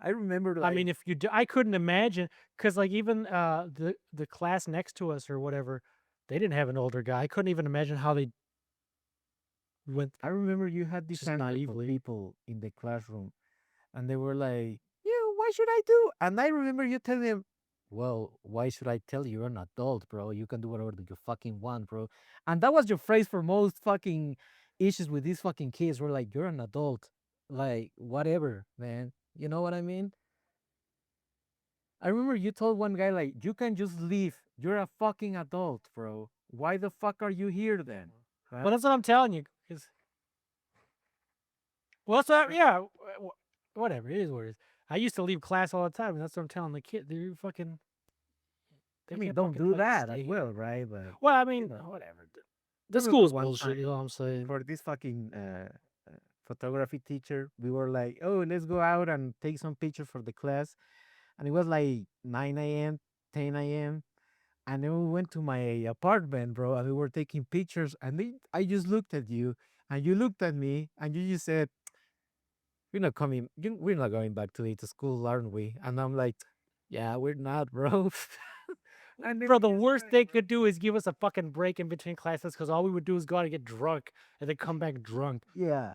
I remember I like mean, if you do, I couldn't imagine because like even the class next to us or whatever, they didn't have an older guy. I couldn't even imagine how they went I remember you had this just group of naively. people in the classroom and they were like, "You, what should I do?" And I remember you telling them, "Well, why should I tell you? You're an adult, bro. You can do whatever you fucking want, bro." And that was your phrase for most fucking issues with these fucking kids. We're like, "You're an adult, like whatever, man." You know what I mean? I remember you told one guy like, "You can just leave. You're a fucking adult, bro. Why the fuck are you here then?" Huh? Well, that's what I'm telling you. 'Cause- well, that's what, yeah. Whatever. It is what it is. I used to leave class all the time, and that's what I'm telling the kid. They're fucking. I They mean, can't don't fucking do like that as stay well, here. right? But Well, I you mean, know. whatever. I The remember school's one bullshit. You time know what I'm saying? for this fucking photography teacher, we were like, "Oh, let's go out and take some pictures for the class." And it was like 9 a.m., 10 a.m. And then we went to my apartment, bro, and we were taking pictures. And I just looked at you, and you looked at me, and you just said, we're not going back today to school, aren't we?" And I'm like, "Yeah, we're not, bro." And then Bro, we the just worst went, they bro. could do is give us a fucking break in between classes because all we would do is go out and get drunk and then come back drunk. Yeah.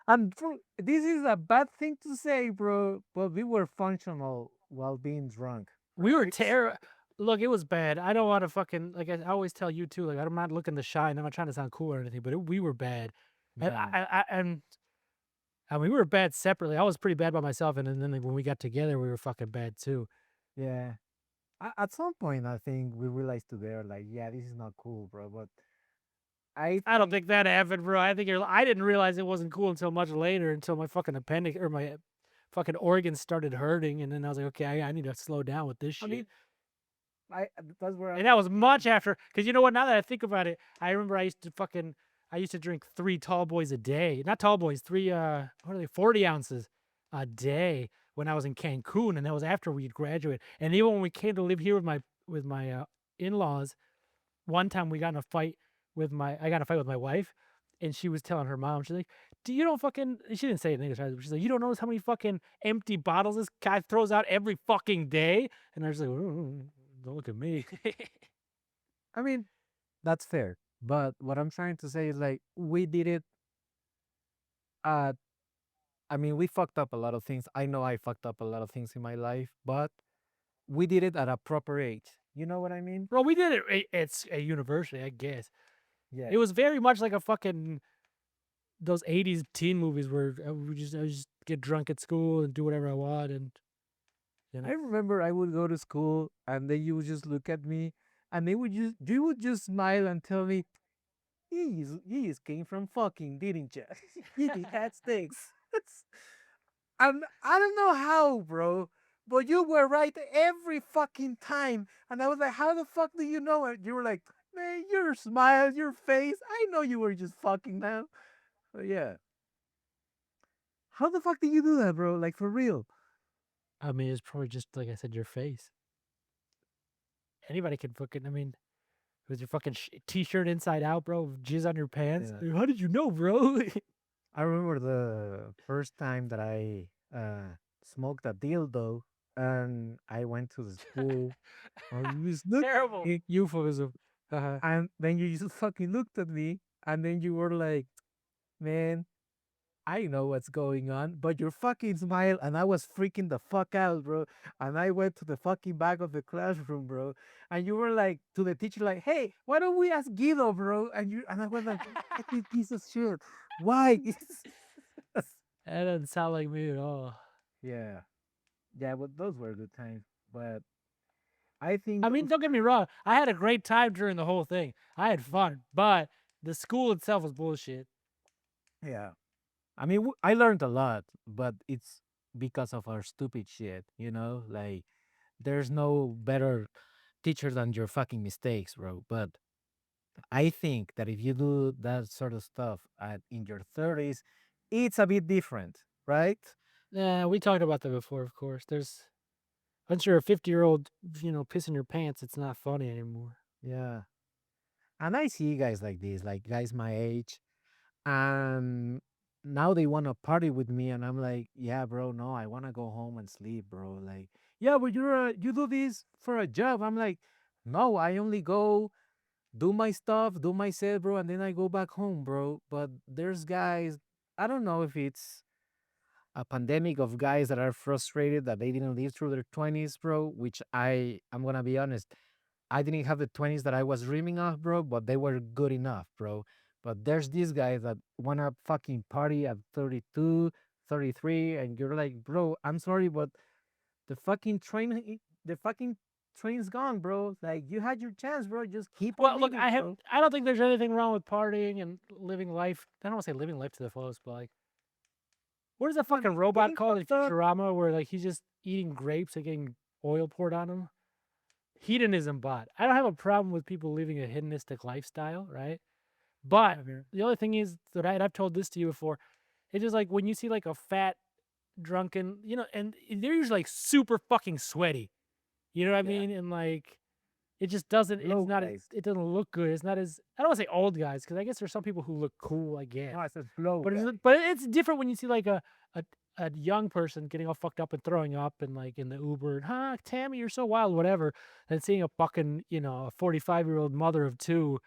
And this is a bad thing to say, bro, but we were functional while being drunk, We were right? terrible. Look, it was bad. I don't want to fucking like I always tell you too. Like I'm not looking to shine. I'm not trying to sound cool or anything, but we were bad, and Yeah. we were bad separately. I was pretty bad by myself, and then like, when we got together, we were fucking bad too. Yeah. At some point, I think we realized together, like, yeah, this is not cool, bro. But I I don't think, think that happened, bro. I think I didn't realize it wasn't cool until much later, until my fucking appendix or my fucking organs started hurting, and then I was like, okay, I need to slow down with this I shit. mean, that's where And that was much after, because you know what? Now that I think about it, I remember I used to drink 3 tall boys a day. Not tall boys, what are they, 40 ounces a day when I was in Cancun, and that was after we'd graduated. And even when we came to live here with my in-laws, one time we got in a fight I got in a fight with my wife, and she was telling her mom, she's like, "Do you don't fucking?" She didn't say it in English, but she's like, "You don't notice how many fucking empty bottles this guy throws out every fucking day?" And I was like, "Don't look at me." I mean, that's fair. But what I'm trying to say is like we did it at I mean, we fucked up a lot of things. I know I fucked up a lot of things in my life, but we did it at a proper age. You know what I mean? Well, we did it. It's a university, I guess. Yeah. It was very much like a fucking those '80s teen movies where I would just get drunk at school and do whatever I want, and you I know. remember I would go to school and then you would just look at me and they would just you would just smile and tell me, you just came from fucking, didn't you? You did had sticks. And I don't know how, bro, but you were right every fucking time. And I was like, how the fuck do you know it? You were like, man, your smile, your face. I know you were just fucking now. But yeah. How the fuck did you do that, bro? Like for real. I mean, it's probably just like I said, your face. Anybody can fucking. I mean, with your fucking t-shirt inside out, bro, jizz on your pants. Yeah. How did you know, bro? I remember the first time that I smoked a dildo and I went to the school. Oh, you just looked at Terrible me, euphemism. Uh-huh. and then you just fucking looked at me, and then you were like, man, I know what's going on, but your fucking smile, and I was freaking the fuck out, bro. And I went to the fucking back of the classroom, bro. And you were like to the teacher, like, "Hey, why don't we ask Guido, bro?" And I was like, "Fucking piece of shit. Why?" That doesn't sound like me at all. Yeah, yeah, but those were good times. But I think I mean, those, don't get me wrong. I had a great time during the whole thing. I had fun, but the school itself was bullshit. yeah. I mean, I learned a lot, but it's because of our stupid shit, you know? Like, there's no better teacher than your fucking mistakes, bro. But I think that if you do that sort of stuff in your 30s, it's a bit different, right? Yeah, we talked about that before, of course. Once you're a 50-year-old, pissing your pants, it's not funny anymore. Yeah. And I see guys like this, like guys my age, and now they want to party with me, and I'm like, yeah, bro, no, I want to go home and sleep, bro. Like, yeah, but you do this for a job. I'm like, no, I only go do my stuff, do my set, bro, and then I go back home, bro. But there's guys, I don't know if it's a pandemic of guys that are frustrated that they didn't live through their 20s, bro, which I'm going to be honest, I didn't have the 20s that I was dreaming of, bro, but they were good enough, bro. But there's these guys that want to fucking party at 32, 33, and you're like, bro, I'm sorry, but the fucking the fucking train's gone, bro. Like, you had your chance, bro. Just keep on Well, look, living, bro. I don't think there's anything wrong with partying and living life. I don't want to say living life to the fullest, but like, what is that But fucking robot getting called in fucked up, Futurama where like he's just eating grapes and getting oil poured on him? Hedonism bot. I don't have a problem with people living a hedonistic lifestyle, right? But okay. the other thing is that I've told this to you before. It's just like when you see like a fat, drunken, and they're usually like super fucking sweaty. You know what I Yeah, mean? And like it just doesn't. It's low not. guys. It doesn't look good. It's not as. I don't want to say old guys because I guess there's some people who look cool. I No, guess, I said flow but guys. it's different when you see like a a young person getting all fucked up and throwing up and like in the Uber, and, huh, Tammy, you're so wild, whatever, and seeing a fucking a 45-year-old mother of two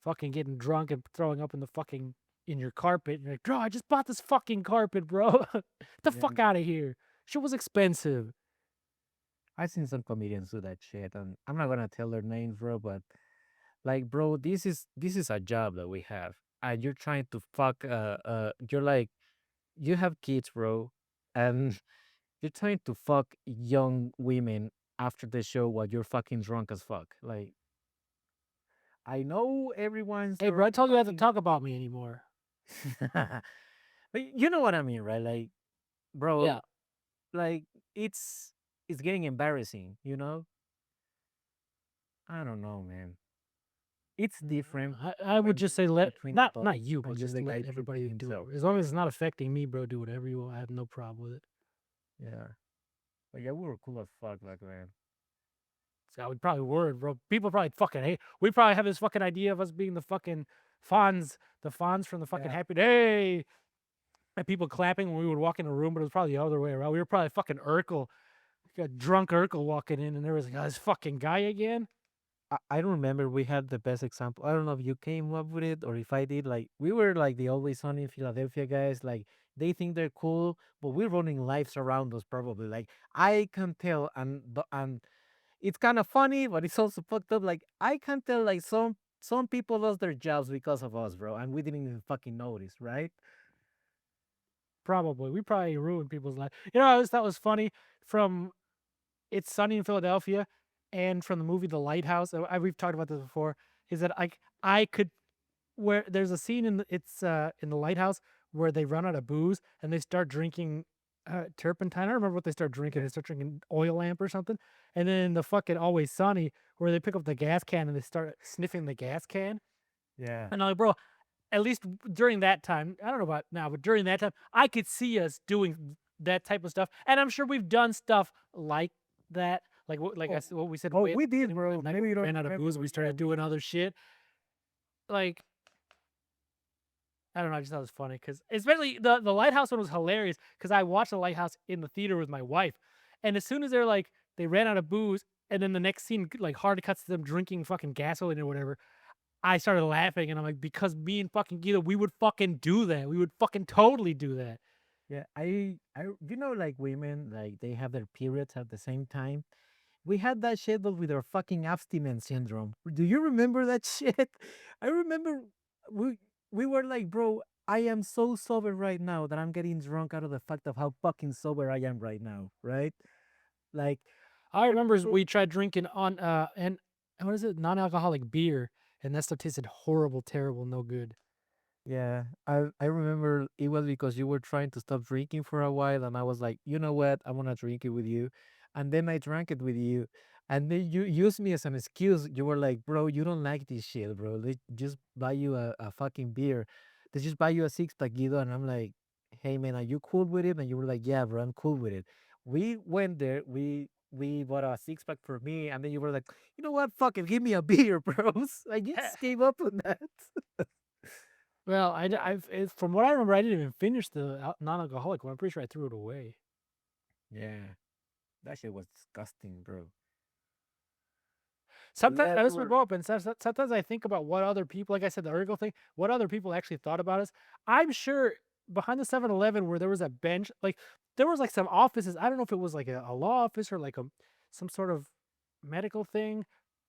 fucking getting drunk and throwing up in the fucking in your carpet. And you're like, bro, I just bought this fucking carpet, bro. Get the Yeah, fuck out of here. Shit was expensive. I seen some comedians do that shit, and I'm not gonna tell their names, bro. But like, bro, this is a job that we have, and you're trying to fuck. You're like, you have kids, bro, and you're trying to fuck young women after the show while you're fucking drunk as fuck. Like, I know everyone's Hey, their bro, I own told you not to fucking. talk about me anymore. But you know what I mean, right? Like, bro, Yeah. like it's getting embarrassing. You know? I don't know, man. It's different I would when just you're say let between not adults you, but and you're just the let guy treating everybody do it. himself. As long as it's not affecting me, bro, do whatever you want. I have no problem with it. Yeah. But yeah, we were cool as fuck back then. So I would probably word, bro. People probably fucking hate. We probably have this fucking idea of us being the fucking the Fonz from the fucking Yeah. Happy Day, and people clapping when we would walk in a room, but it was probably the other way around. We were probably fucking Urkel, like a drunk Urkel walking in, and there was like, oh, this fucking guy again. I don't remember we had the best example. I don't know if you came up with it or if I did. Like, we were like the Always Sunny in Philadelphia guys. Like, they think they're cool, but we're running lives around us probably. Like, I can tell, and it's kind of funny, but it's also fucked up. Like, I can tell like some people lost their jobs because of us, bro, and we didn't even fucking notice, right? Probably. We probably ruined people's lives. You know, I always thought was funny from It's Sunny in Philadelphia and from the movie The Lighthouse. We've talked about this before. Is that I could where there's a scene in the lighthouse where they run out of booze and they start drinking turpentine. I don't remember what they start drinking. Yeah. They start drinking oil lamp or something. And then the fucking Always Sunny where they pick up the gas can and they start sniffing the gas can. Yeah. And I'm like, bro, at least during that time, I don't know about now, but during that time, I could see us doing that type of stuff. And I'm sure we've done stuff like that. Like I Oh, said, what we said oh, way at we the did, beginning, bro. that night Maybe we you don't ran out of remember, booze, we but yeah, started doing other shit. Like I don't know. I just thought it was funny because especially the lighthouse one was hilarious because I watched the lighthouse in the theater with my wife, and as soon as they're like they ran out of booze, and then the next scene like hard cuts to them drinking fucking gasoline or whatever, I started laughing, and I'm like, because me and fucking Gita, we would fucking do that. We would fucking totally do that. yeah. You know, like women, like they have their periods at the same time. We had that shit, but with our fucking abstinence syndrome. Do you remember that shit? I remember we we were like, bro, I am so sober right now that I'm getting drunk out of the fact of how fucking sober I am right now, right? Like, I I remember remember, we tried drinking on and what is it, non-alcoholic beer, and that stuff tasted horrible, terrible, no good. yeah, I remember it was because you were trying to stop drinking for a while, and I was like, you know what, I want to drink it with you, and then I drank it with you, and then you used me as an excuse. You were like, bro, you don't like this shit, bro. They just buy you a fucking beer. They just buy you a six pack, Guido, and I'm like, hey man, are you cool with it? And you were like, yeah, bro, I'm cool with it. We went there, we bought a six pack for me, and then you were like, you know what, fuck it, give me a beer, bros. I just gave up on that. Well, from what I remember, I didn't even finish the non-alcoholic one. I'm pretty sure I threw it away. Yeah. That shit was disgusting, bro. But Sometimes yeah, they this would were. go up, and sometimes I think about what other people, like I said, the Ergo thing, what other people actually thought about us. I'm sure behind the 7-Eleven where there was a bench, like there was like some offices. I don't know if it was like a law office or like some sort of medical thing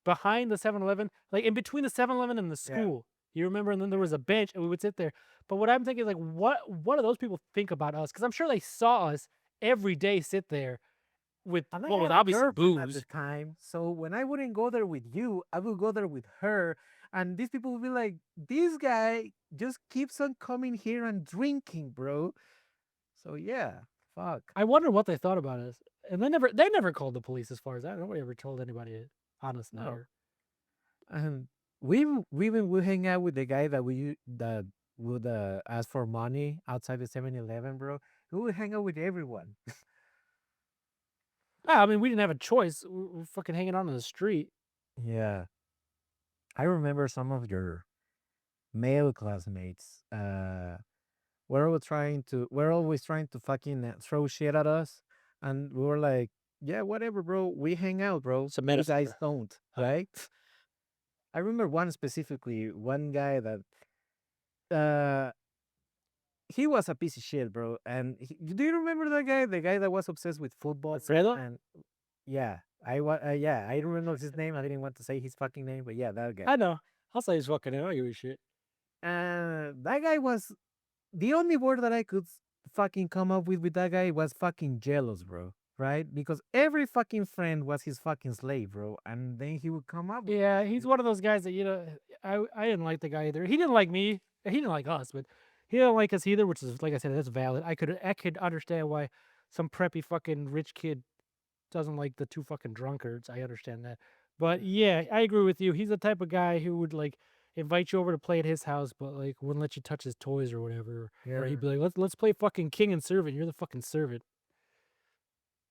behind the 7-Eleven, like in between the 7-Eleven and the Yeah. school. You remember? And then there Yeah. was a bench, and we would sit there. But what I'm thinking is like, what do those people think about us? Because I'm sure they saw us every day sit there with And I with had a obviously girlfriend at the booze. time. So when I wouldn't go there with you, I would go there with her. And these people would be like, this guy just keeps on coming here and drinking, bro. So yeah, fuck. I wonder what they thought about us. And they never called the police as far as that. Nobody ever told anybody honest No. there. And we even would hang out with the guy that would ask for money outside the 7-Eleven, bro. We would hang out with everyone. Ah, I mean, we didn't have a choice. We're fucking hanging out on the street. Yeah. I remember some of your male classmates. We're always trying to fucking throw shit at us, and we were like, yeah, whatever, bro. We hang out, bro. It's a You guys metaphor. don't, Oh. right? I remember one specifically, one guy that uh he was a piece of shit, bro. And do you remember that guy? The guy that was obsessed with football, Alfredo? and yeah, yeah, I don't remember his name. I didn't want to say his fucking name, but yeah, that guy. I know. I'll say he's fucking I don't give a shit. And that guy was the only word that I could fucking come up with that guy was fucking jealous, bro. Right? Because every fucking friend was his fucking slave, bro. And then he would come up with Yeah, that he's shit. one of those guys that I didn't like the guy either. He didn't like me. He didn't like us, but he didn't like us either, which is like I said, that's valid. I could understand why some preppy fucking rich kid doesn't like the two fucking drunkards. I understand that. But yeah, I agree with you. He's the type of guy who would like invite you over to play at his house, but like wouldn't let you touch his toys or whatever. Or Yeah. he'd be like, let's play fucking king and servant. You're the fucking servant.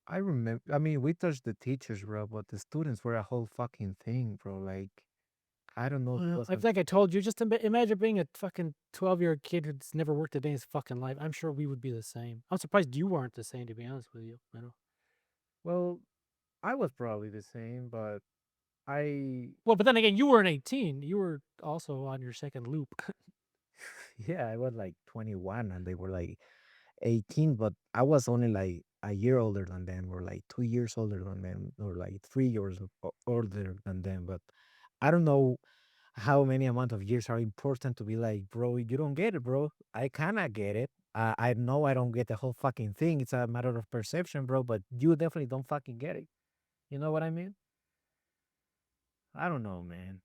I remember, I mean, we touched the teachers, bro, but the students were a whole fucking thing, bro. Like, I don't know if it Well, was I a, think I told you, just imagine being a fucking 12-year-old kid who's never worked a day in his fucking life. I'm sure we would be the same. I'm surprised you weren't the same, to be honest with you. I know. well, I was probably the same, but I, Well, but then again, you weren't 18. You were also on your second loop. yeah, I was like 21 and they were like 18, but I was only like a year older than them, or like 2 years older than them, or like 3 years older than them. But I don't know how many amount of years are important to be like, bro, you don't get it, bro. I kinda get it. I know I don't get the whole fucking thing. It's a matter of perception, bro. But you definitely don't fucking get it. You know what I mean? I don't know, man.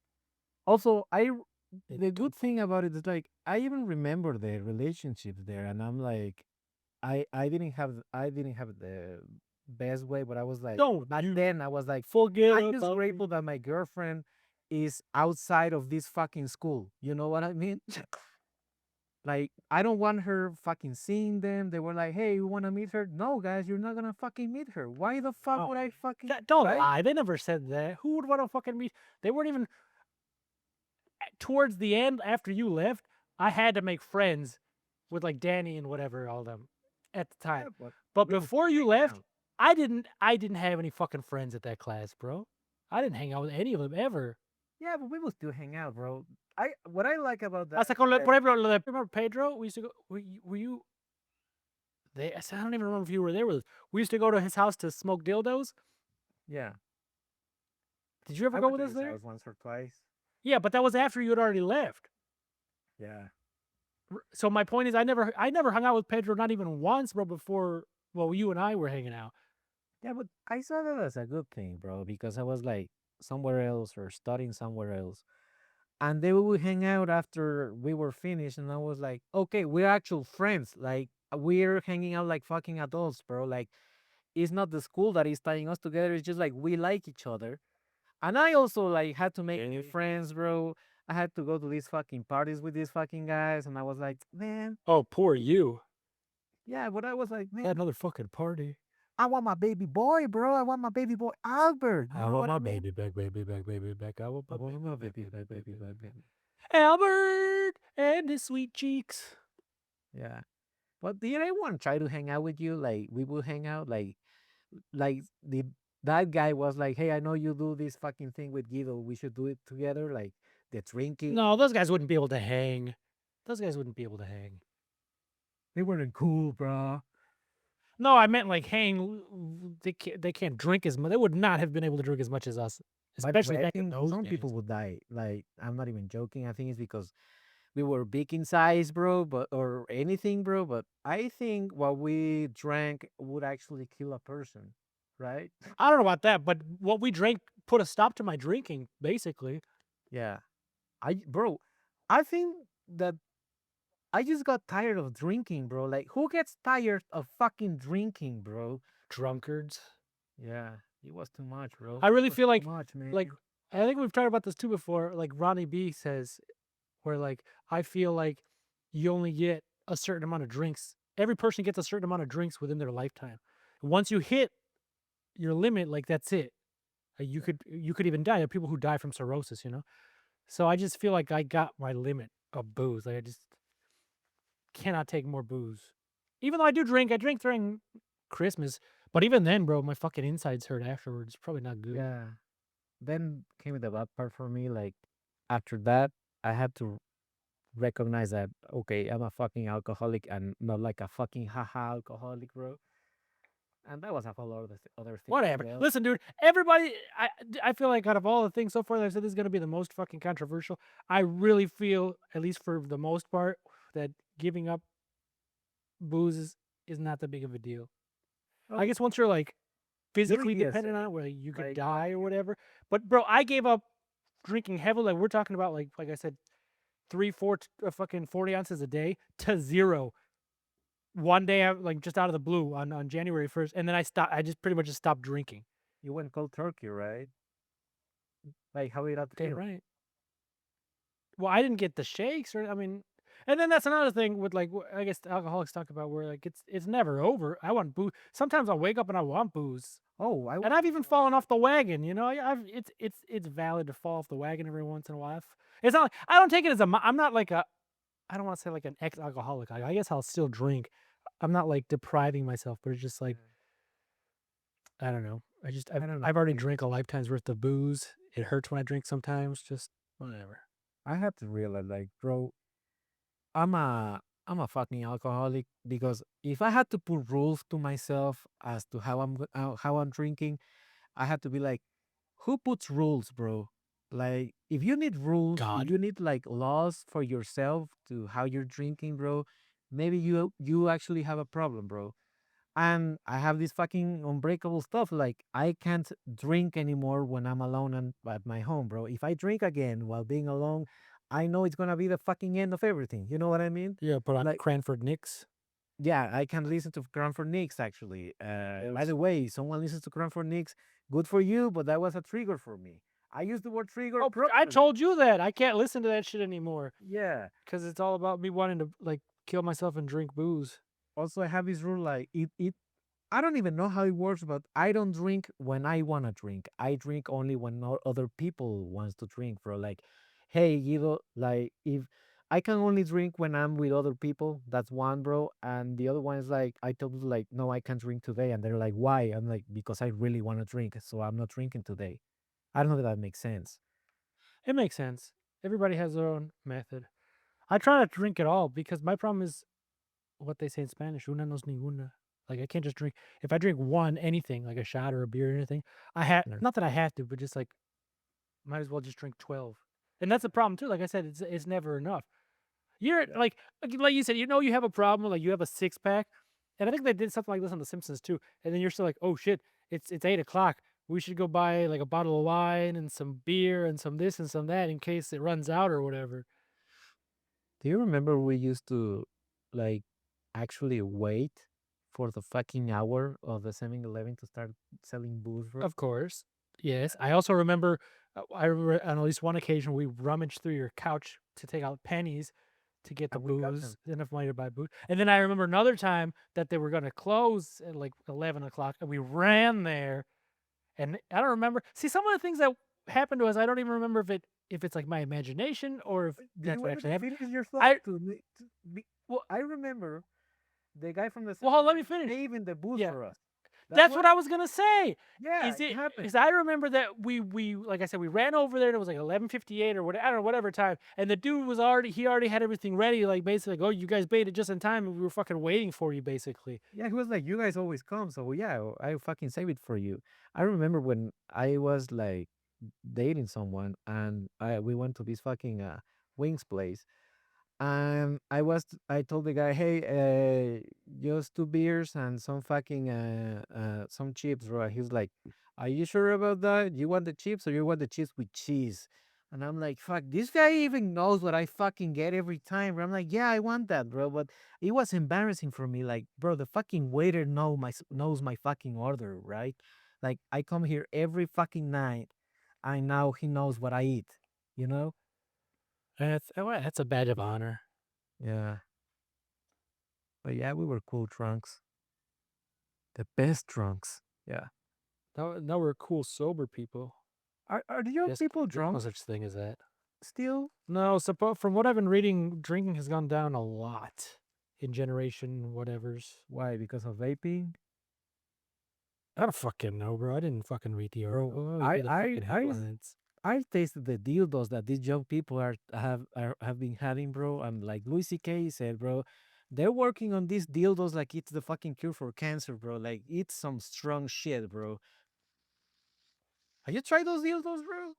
Also, It, the good thing about it is like I even remember the relationships there, and I'm like, I didn't have the best way, but I was like don't back you then I was like, forget I'm just about grateful me. that my girlfriend is outside of this fucking school. You know what I mean? Like I don't want her fucking seeing them. They were like, "Hey, you want to meet her?" No, guys, you're not gonna fucking meet her. Why the fuck Oh, would I fucking don't right? lie. They never said that. Who would want to fucking meet? They weren't even towards the end after you left. I had to make friends with like Danny and whatever all them at the time. Yeah, but But we will still before you hang left, out. I didn't have any fucking friends at that class, bro. I didn't hang out with any of them ever. Yeah, but we will still hang out, bro. I what I like about that Hasta is con, that por ejemplo, lo de, remember Pedro? We used to go. Were you they? I don't even remember if you were there with us. We used to go to his house to smoke dildos. yeah, Did you ever I go went with to us his there? house once or twice. Yeah, but that was after you had already left. Yeah. So my point is, I never hung out with Pedro, not even once, bro. Before, well, you and I were hanging out. Yeah, but I saw that as a good thing, bro, because I was like somewhere else or studying somewhere else. And they would hang out after we were finished, and I was like, okay, we're actual friends. Like we're hanging out like fucking adults, bro. Like it's not the school that is tying us together. It's just like we like each other. And I also like had to make new friends, bro. I had to go to these fucking parties with these fucking guys, and I was like, man, Oh, poor you. yeah. But I was like, man, Had another fucking party. I want my baby boy, bro. I want my baby boy Albert. You I know want what my I mean? baby back, baby back, baby back. I want I my want baby my back, baby, baby baby, back, baby, baby baby. back. Albert and his sweet cheeks. Yeah. But did anyone try to hang out with you? Like we would hang out, like the that guy was like, "Hey, I know you do this fucking thing with Guido. We should do it together." Like the drinking. No, those guys wouldn't be able to hang. Those guys wouldn't be able to hang. They weren't cool, bro. No, I meant like hang. They can't drink as much. They would not have been able to drink as much as us, But especially I back in think those some people days. would die. Like I'm not even joking. I think it's because we were big in size, bro, but or anything, bro. But I think what we drank would actually kill a person, right? I don't know about that, but what we drank put a stop to my drinking, basically. Yeah. Bro, I think that I just got tired of drinking, bro. Like, who gets tired of fucking drinking, bro? Drunkards. Yeah, it was too much, bro. I really It was feel too much, man. like I think we've talked about this too before. Like Ronnie B says, where like I feel like you only get a certain amount of drinks. Every person gets a certain amount of drinks within their lifetime. Once you hit your limit, like that's it. You could even die. There are people who die from cirrhosis, you know. So I just feel like I got my limit of booze. Like I just cannot take more booze. Even though I drink during Christmas, but even then, bro, my fucking insides hurt afterwards. Probably not good. Yeah. Then came the bad part for me. Like, after that, I had to recognize that, okay, I'm a fucking alcoholic and not like a fucking haha alcoholic, bro. And that was a whole other thing as Whatever. well. Listen, dude. Everybody, I feel like out of all the things so far that I've said, this is gonna be the most fucking controversial. I really feel, at least for the most part, that giving up booze is not that big of a deal. I Oh, guess once you're like let me physically guess. dependent on it, where you could Like, what die do or you? whatever. But bro, I gave up drinking heavily. Like we're talking about, like I said, three, four, fucking 40 ounces a day to zero. One day, like just out of the blue on January 1st, and then I stopped. I just pretty much just stopped drinking. You went cold turkey, right? Like, how did that Damn feel? right. Well, I didn't get the shakes, or I mean, and then that's another thing with like I guess alcoholics talk about where like it's never over. I want booze. Sometimes I'll wake up and I want booze, Oh, I and was I've even thinking fallen off the wagon. You know, it's valid to fall off the wagon every once in a while. It's not like I don't take it as a. I'm not like a. I don't want to say like an ex-alcoholic. I guess I'll still drink. I'm not like depriving myself, but it's just like I don't know. I don't know. I've already drank a lifetime's worth of booze. It hurts when I drink sometimes. Just whatever. I have to realize, like, bro, I'm a I'm a fucking alcoholic because if I had to put rules to myself as to how how I'm drinking, I had to be like, who puts rules, bro? Like, if you need rules, if God. you need like laws for yourself to how you're drinking, bro, maybe you actually have a problem, bro. And I have this fucking unbreakable stuff. Like, I can't drink anymore when I'm alone and at my home, bro. If I drink again while being alone, I know it's gonna be the fucking end of everything. You know what I mean? Yeah, put on Like, Cranford Nicks. yeah, I can listen to Cranford Nicks actually. By Yes. the way, someone listens to Cranford Nicks, good for you, but that was a trigger for me. I use the word trigger Oh, I properly. told you that. I can't listen to that shit anymore Yeah. because it's all about me wanting to like kill myself and drink booze. Also, I have this rule like it I don't even know how it works, but I don't drink when I wanna drink. I drink only when no other people wants to drink, bro. Like, hey, Guido, like if I can only drink when I'm with other people, that's one, bro. And the other one is like I told them like, no, I can't drink today, and they're like, why? I'm like, because I really want to drink, so I'm not drinking today. I don't know if that makes sense. It makes sense. Everybody has their own method. I try not to drink at all because my problem is what they say in Spanish, una no es ninguna. Like I can't just drink. If I drink one anything, like a shot or a beer or anything, I have not that I have to, but just like might as well just drink 12. And that's the problem too. Like I said, it's never enough. You're Yeah. like you said, you know you have a problem, like you have a six pack. And I think they did something like this on The Simpsons too. And then you're still like, oh shit, it's 8 o'clock. We should go buy like a bottle of wine and some beer and some this and some that in case it runs out or whatever. Do you remember we used to like actually wait for the fucking hour of the 7-Eleven to start selling booze, bro? Of course. Yes. I also remember I remember on at least one occasion we rummaged through your couch to take out pennies to get the And we got booze, them. enough money to buy booze. And then I remember another time that they were gonna close at like 11 o'clock and we ran there and I don't remember. See, some of the things that happened to us, I don't even remember if it's like my imagination or if Did that's you what able actually to happened. finish your thought? I well I remember the guy from the well, hold on, let me 7-Eleven finish. saving the booze Yeah. for us. That That's was what I was gonna say. yeah, Is it it? happened. Is I remember that we like I said we ran over there and it was like 11:58 or what I don't know whatever time and the dude was already had everything ready like basically like oh you guys made it just in time and we were fucking waiting for you basically. Yeah, he was like, "You guys always come, so yeah, I fucking save it for you." I remember when I was like dating someone, and I we went to this fucking wings place. I told the guy, hey, just two beers and some fucking some chips, bro. He was like, are you sure about that? You want the chips or you want the chips with cheese? And I'm like, fuck, this guy even knows what I fucking get every time, bro. I'm like, yeah, I want that, bro. But it was embarrassing for me. Like, bro, the fucking waiter knows my fucking order, right? Like, I come here every fucking night. I now he knows what I eat, you know? That's a badge of honor. Yeah. But yeah, we were cool drunks. The best drunks. Yeah. Now we're cool sober people. Are the young Yes, people there's no drunk such thing as that. still? No, from what I've been reading, drinking has gone down a lot in generation whatever's. Why? Because of vaping? I don't fucking know, bro. I didn't fucking read the article. Bro, I only hear the fucking headlines. I tasted the dildos that these young people have been having, bro. And like Louis C.K. said, bro, they're working on these dildos like it's the fucking cure for cancer, bro. Like it's some strong shit, bro. Have you tried those dildos, bro?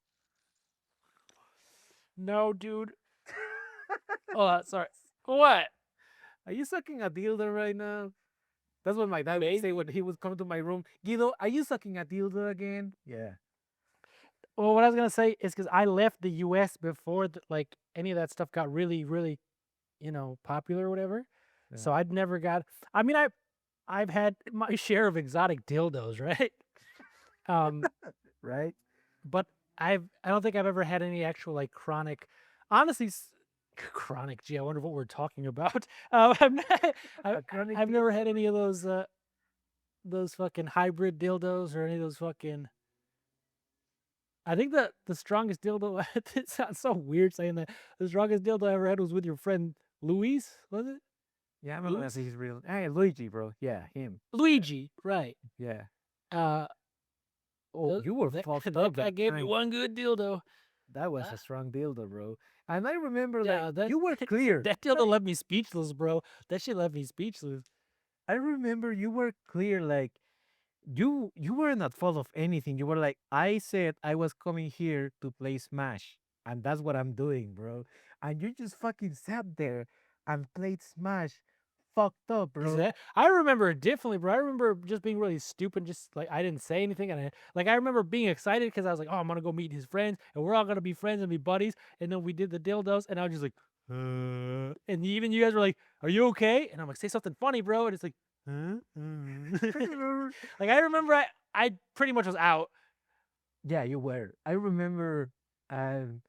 No, dude. Oh, sorry. What? Are you sucking a dildo right now? That's what my dad would say when Maybe. he would come to my room. Guido, are you sucking a dildo again? Yeah. Well, what I was gonna say is because I left the U.S. before like any of that stuff got really, really, popular or whatever. Yeah. So I'd never got. I mean, I've had my share of exotic dildos, right? Um, Right? but I don't think I've ever had any actual like chronic. Honestly, chronic. Gee, I wonder what we're talking about. I'm not, I, A chronic I've never dildo? had any of those fucking hybrid dildos or any of those fucking. I think the strongest dildo. It sounds so weird saying that. The strongest dildo I ever had was with your friend Luis. Was it Yeah, I'm not gonna Luis? say he's real. Hey, Luigi, bro. Yeah, him. Luigi, right? Yeah. Uh, Oh, you were that fucked that up guy that gave me time. one good dildo. That was Uh, a strong dildo, bro. And I remember, like, yeah, that you were clear. that dildo left me speechless, bro. That shit left me speechless. I remember you were clear, like, you weren't at fault of anything. You were like, I said I was coming here to play Smash, and that's what I'm doing, bro. And you just fucking sat there and played Smash, fucked up, bro. Exactly. I remember it differently, bro. I remember just being really stupid, just like I didn't say anything, and I remember being excited because I was like, "Oh, I'm gonna go meet his friends, and we're all gonna be friends and be buddies." And then we did the dildos, and I was just like, and even you guys were like, "Are you okay?" And I'm like, "Say something funny, bro." And it's like, huh? I remember. Like I remember, I pretty much was out. Yeah, you were. I remember, and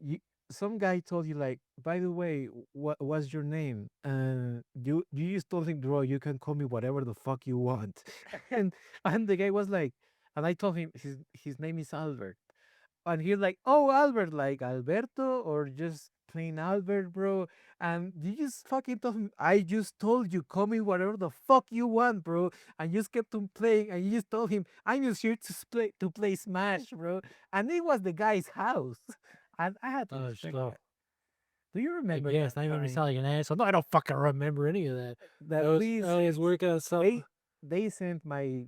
you, some guy told you like, by the way, what was your name? And you just told him, bro, you can call me whatever the fuck you want. And the guy was like, and I told him his name is Albert. And he's like, "Oh, Albert, like Alberto, or just plain Albert, bro." And you just fucking told him, "I just told you, call me whatever the fuck you want, bro." And you just kept on playing, and you just told him, "I'm just here to play Smash, bro." And it was the guy's house, and I had to respect So that. Do you I remember guess that not even me time sound like an asshole. No, I don't fucking remember any of that. that I was working on something. they they sent my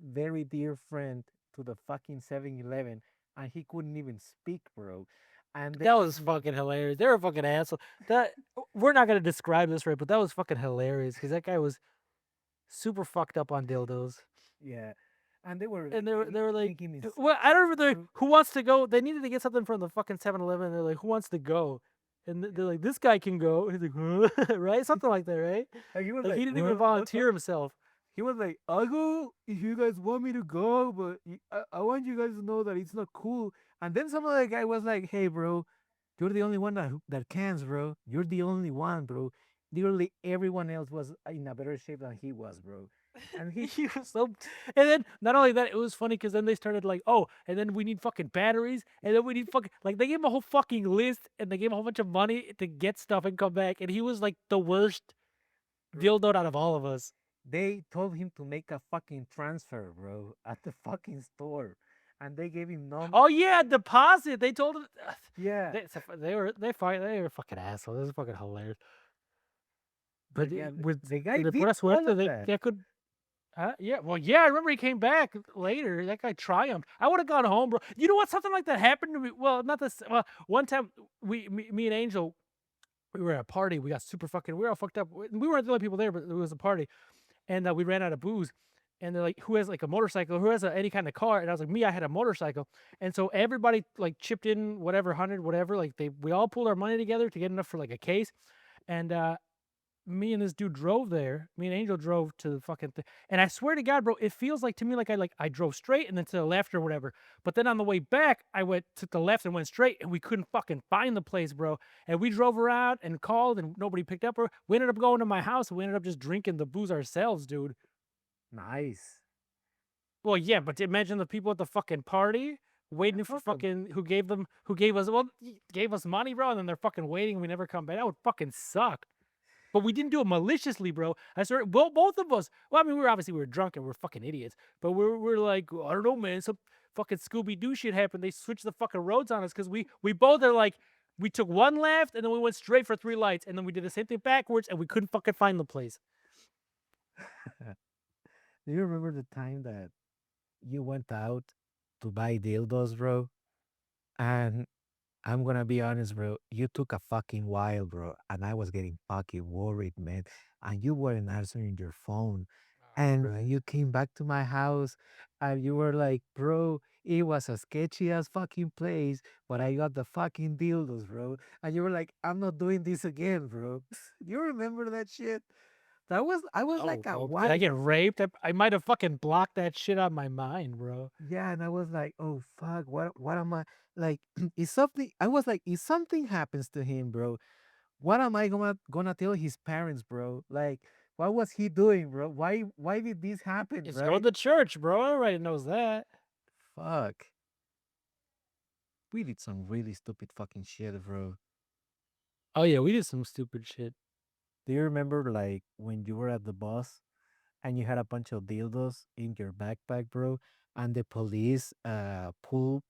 very dear friend to the fucking 7-Eleven, and he couldn't even speak, bro. And they That was fucking hilarious. They were a fucking asshole. That we're not gonna describe this right, but that was fucking hilarious because that guy was super fucked up on dildos. yeah, and they were And they were like, taking his well, I don't remember bro. who wants to go. They needed to get something from the fucking 7-Eleven. They're like, who wants to go? And they're like, this guy can go. And he's like, huh? Right, something like that, right? And he was Like like, he didn't even "What?" volunteer himself. He was like, "I'll go if you guys want me to go, but I want you guys to know that it's not cool." And then some other guy was like, "Hey, bro, you're the only one that cans, bro. You're the only one, bro. Literally everyone else was in a better shape than he was, bro." And he, He was so, and then not only that, it was funny because then they started like, oh, and then we need fucking batteries, and then we need fucking like they gave him a whole fucking list, and they gave him a whole bunch of money to get stuff and come back, and he was like the worst dildo out of all of us. they told him to make a fucking transfer, bro, at the fucking store, and they gave him Oh yeah, deposit. They told him. yeah, They were fucking assholes. This is fucking hilarious. But but yeah, with the guy the did pura all suerte, of that. they could. Yeah, well, yeah, I remember he came back later. That guy triumphed. I would have gone home, bro. You know what? Something like that happened to me. Well, not this. Well, one time me and Angel, we were at a party. We got super fucking. We were all fucked up. We weren't the only people there, but it was a party, and we ran out of booze. And they're like, "Who has like a motorcycle? Who has any kind of car?" And I was like, "Me, I had a motorcycle." And so everybody like chipped in whatever hundred, whatever. Like we all pulled our money together to get enough for like a case. And me and this dude drove there. Me and Angel drove to the fucking thing. And I swear to God, bro, it feels like to me like I drove straight and then to the left or whatever. But then on the way back, I went to the left and went straight, and we couldn't fucking find the place, bro. And we drove around and called, and nobody picked up. Her. We ended up going to my house, and we ended up just drinking the booze ourselves, dude. Nice. Well, yeah, but imagine the people at the fucking party Yeah, waiting for fuck him. fucking who gave us gave us money, bro, and then they're fucking waiting. And we never come back. That would fucking suck. But we didn't do it maliciously, bro. I swear, well, both of us. Well, I mean, we were drunk and we're fucking idiots. But we're like, I don't know, man. Some fucking Scooby Doo shit happened. They switched the fucking roads on us because we both are like, we took one left and then we went straight for three lights and then we did the same thing backwards and we couldn't fucking find the place. Do you remember the time that you went out to buy dildos, bro? And I'm gonna be honest, bro. You took a fucking while, bro, and I was getting fucking worried, man. And you weren't answering your phone. And when you came back to my house, and you were like, bro, it was a sketchy ass fucking place, but I got the fucking dildos, bro. And you were like, I'm not doing this again, bro. You remember that shit? I was Oh, like a well, did I white. get raped? I might have fucking blocked that shit out of my mind, bro. Yeah, and I was like, oh fuck, what am I like? Is something? I was like, if something happens to him, bro, what am I gonna tell his parents, bro? Like, what was he doing, bro? Why did this happen, It's going right? to church, bro. Everybody knows that. Fuck, we did some really stupid fucking shit, bro. Oh yeah, we did some stupid shit. Do you remember like when you were at the bus and you had a bunch of dildos in your backpack, bro, and the police pulled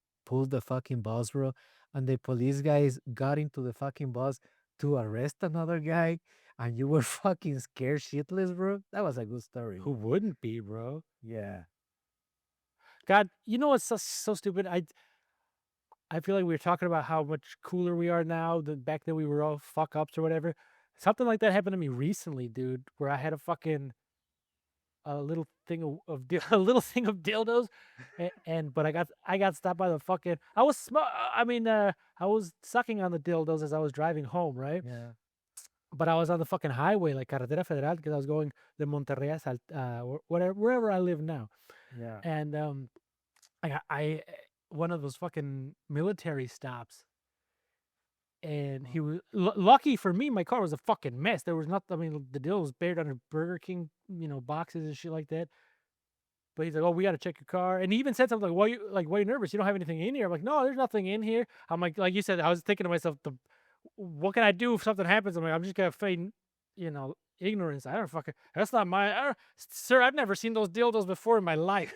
the fucking bus, bro, and the police guys got into the fucking bus to arrest another guy, and you were fucking scared shitless, bro. That was a good story, Who bro. wouldn't be, bro? Yeah, God, you know what's so stupid? I feel like we were talking about how much cooler we are now than back then we were all fuck ups or whatever. Something like that happened to me recently, dude, where I had a little thing a little thing of dildos, and but I got stopped by the fucking. I was sucking on the dildos as I was driving home, right? yeah, But I was on the fucking highway, like Carretera Federal, because I was going to Monterrey, whatever, wherever I live now, yeah. and one of those fucking military stops, and Oh, he was lucky for me. My car was a fucking mess. There was not. I mean, the deal was buried under Burger King, boxes and shit like that. But he's like, "Oh, we got to check your car," and he even said something like, why are you nervous? You don't have anything in here." I'm like, "No, there's nothing in here." I'm like you said, I was thinking to myself, what can I do if something happens? I'm like, I'm just gonna feign, ignorance. I don't fucking. That's not my. Sir, I've never seen those dildos before in my life.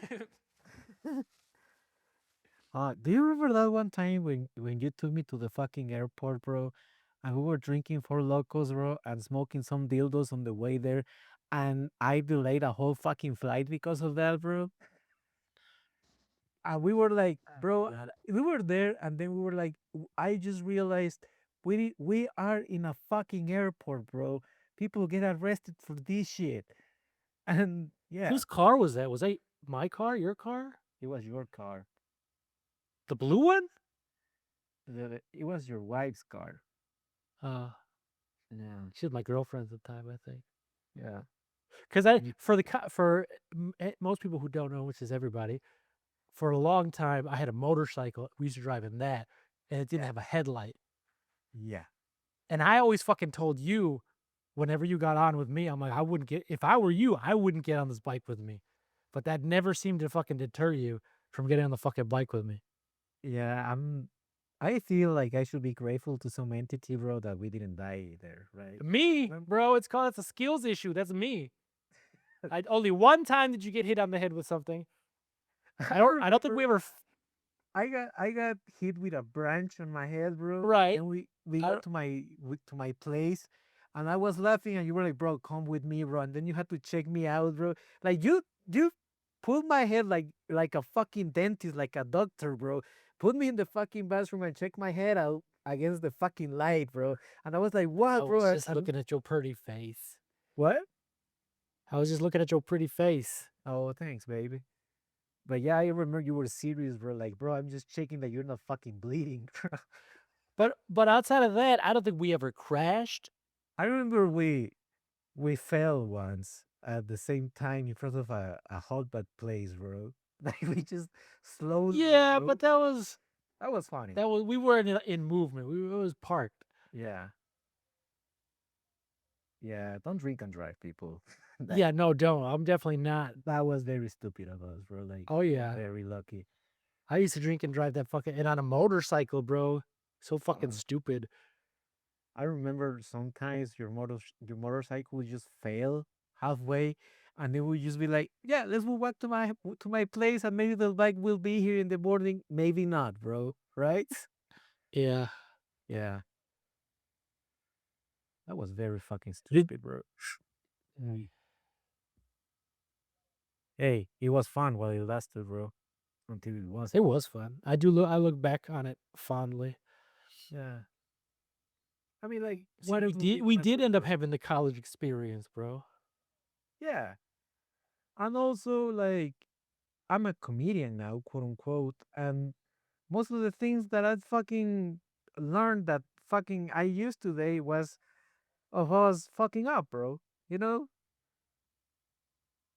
do you remember that one time when you took me to the fucking airport, bro, and we were drinking four locos, bro, and smoking some dildos on the way there, and I delayed a whole fucking flight because of that, bro. And we were like, Oh bro, God. we were there, and then we were like, I just realized we are in a fucking airport, bro. People get arrested for this shit, and yeah, Whose car was that? Was that my car? Your car? it was your car. The blue one? It was your wife's car. Uh, Yeah, she was my girlfriend at the time, I think. yeah, Because I and you, for the for most people who don't know, which is everybody, for a long time I had a motorcycle. We used to drive in that, and it didn't yeah, have a headlight. yeah, And I always fucking told you, whenever you got on with me, I'm like, I wouldn't get if I were you, I wouldn't get on this bike with me. But that never seemed to fucking deter you from getting on the fucking bike with me. yeah. I feel like I should be grateful to some entity, bro, that we didn't die there, right? Me, Um, bro, it's a skills issue. That's me. I only one time did you get hit on the head with something. I I don't think remember we ever I got hit with a branch on my head, bro. right. Then we I got to my place, and I was laughing, and you were like, "Bro, come with me, bro." And then you had to check me out, bro. Like you pulled my head like a fucking dentist, like a doctor, bro. Put me in the fucking bathroom and check my head out against the fucking light, bro. And I was like, I "What, was bro?" just looking at your pretty face. What? I was just looking at your pretty face. Oh, thanks, baby. But yeah, I remember you were serious, bro. Like, bro, I'm just checking that you're not fucking bleeding. But outside of that, I don't think we ever crashed. I remember we fell once at the same time in front of a hot bad place, bro. Like we just slowly, Yeah, bro. but That was funny. that was we weren't in movement. It was parked. Yeah, yeah. Don't drink and drive, people. that Yeah, no, don't. I'm definitely not. that was very stupid of us, bro. Like Oh we're yeah. very lucky. I used to drink and drive that fucking and on a motorcycle, bro. So fucking Uh, stupid. I remember sometimes your motorcycle would just fail halfway, and then we just be like, "Yeah, let's move back to my place, and maybe the bike will be here in the morning. Maybe not, bro. Right?" Yeah. Yeah, that was very fucking Did stupid, bro. mm, Hey, it was fun while it lasted, bro. Until it it wasn't. was fun. I look back on it fondly. Yeah. I mean, like, See, what else would be we my did end up purpose? having the college experience, bro. Yeah. And also, like, I'm a comedian now, quote unquote. And most of the things that I fucking learned that fucking I used today was of us fucking up, bro. You know?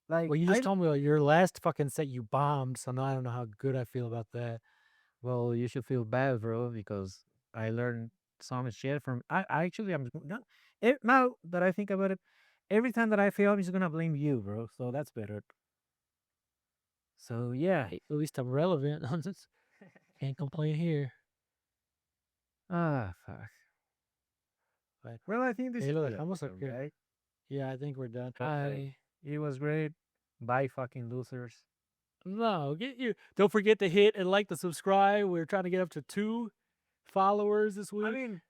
Like, Well, you just told me your last fucking set you bombed, so now I don't know how good I feel about that. well, you should feel bad, bro, because I learned some shit from. I actually, I'm not, now that I think about it, every time that I fail, I'm just gonna blame you, bro. So that's better. So yeah. Hey, at least I'm relevant. Can't complain here. Ah, fuck. But Well, I think this hey, is look, the almost like episode, good. guy. Yeah, I think we're done. Hey, I it was great. Bye, fucking losers. no get you. Don't forget to hit and like the subscribe. We're trying to get up to 2 followers this I week. mean,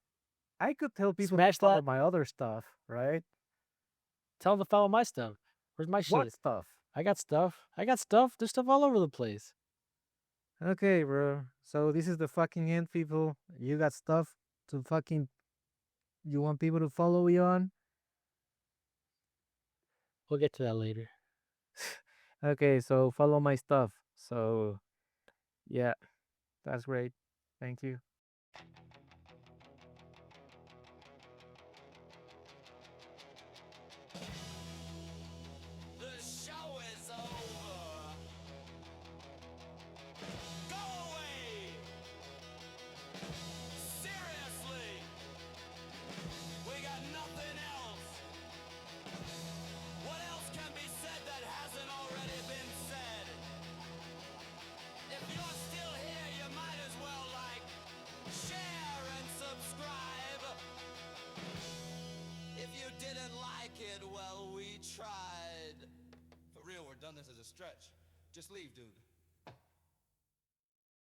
I could tell people to Smash follow that. my other stuff, right? Tell them to follow my stuff. Where's my What shit? stuff? I got stuff. I got stuff. There's stuff all over the place. Okay, bro. So this is the fucking end, people. You got stuff to fucking. You want people to follow you on? We'll get to that later. Okay, so follow my stuff. So yeah, that's great. Thank you. The show is over. Go away. Seriously. We got nothing else. What else can be said that hasn't already been said? If you're still here, you might as well share and subscribe. If you didn't like it, well, we tried. For real, we're done this as a stretch. Just leave, dude.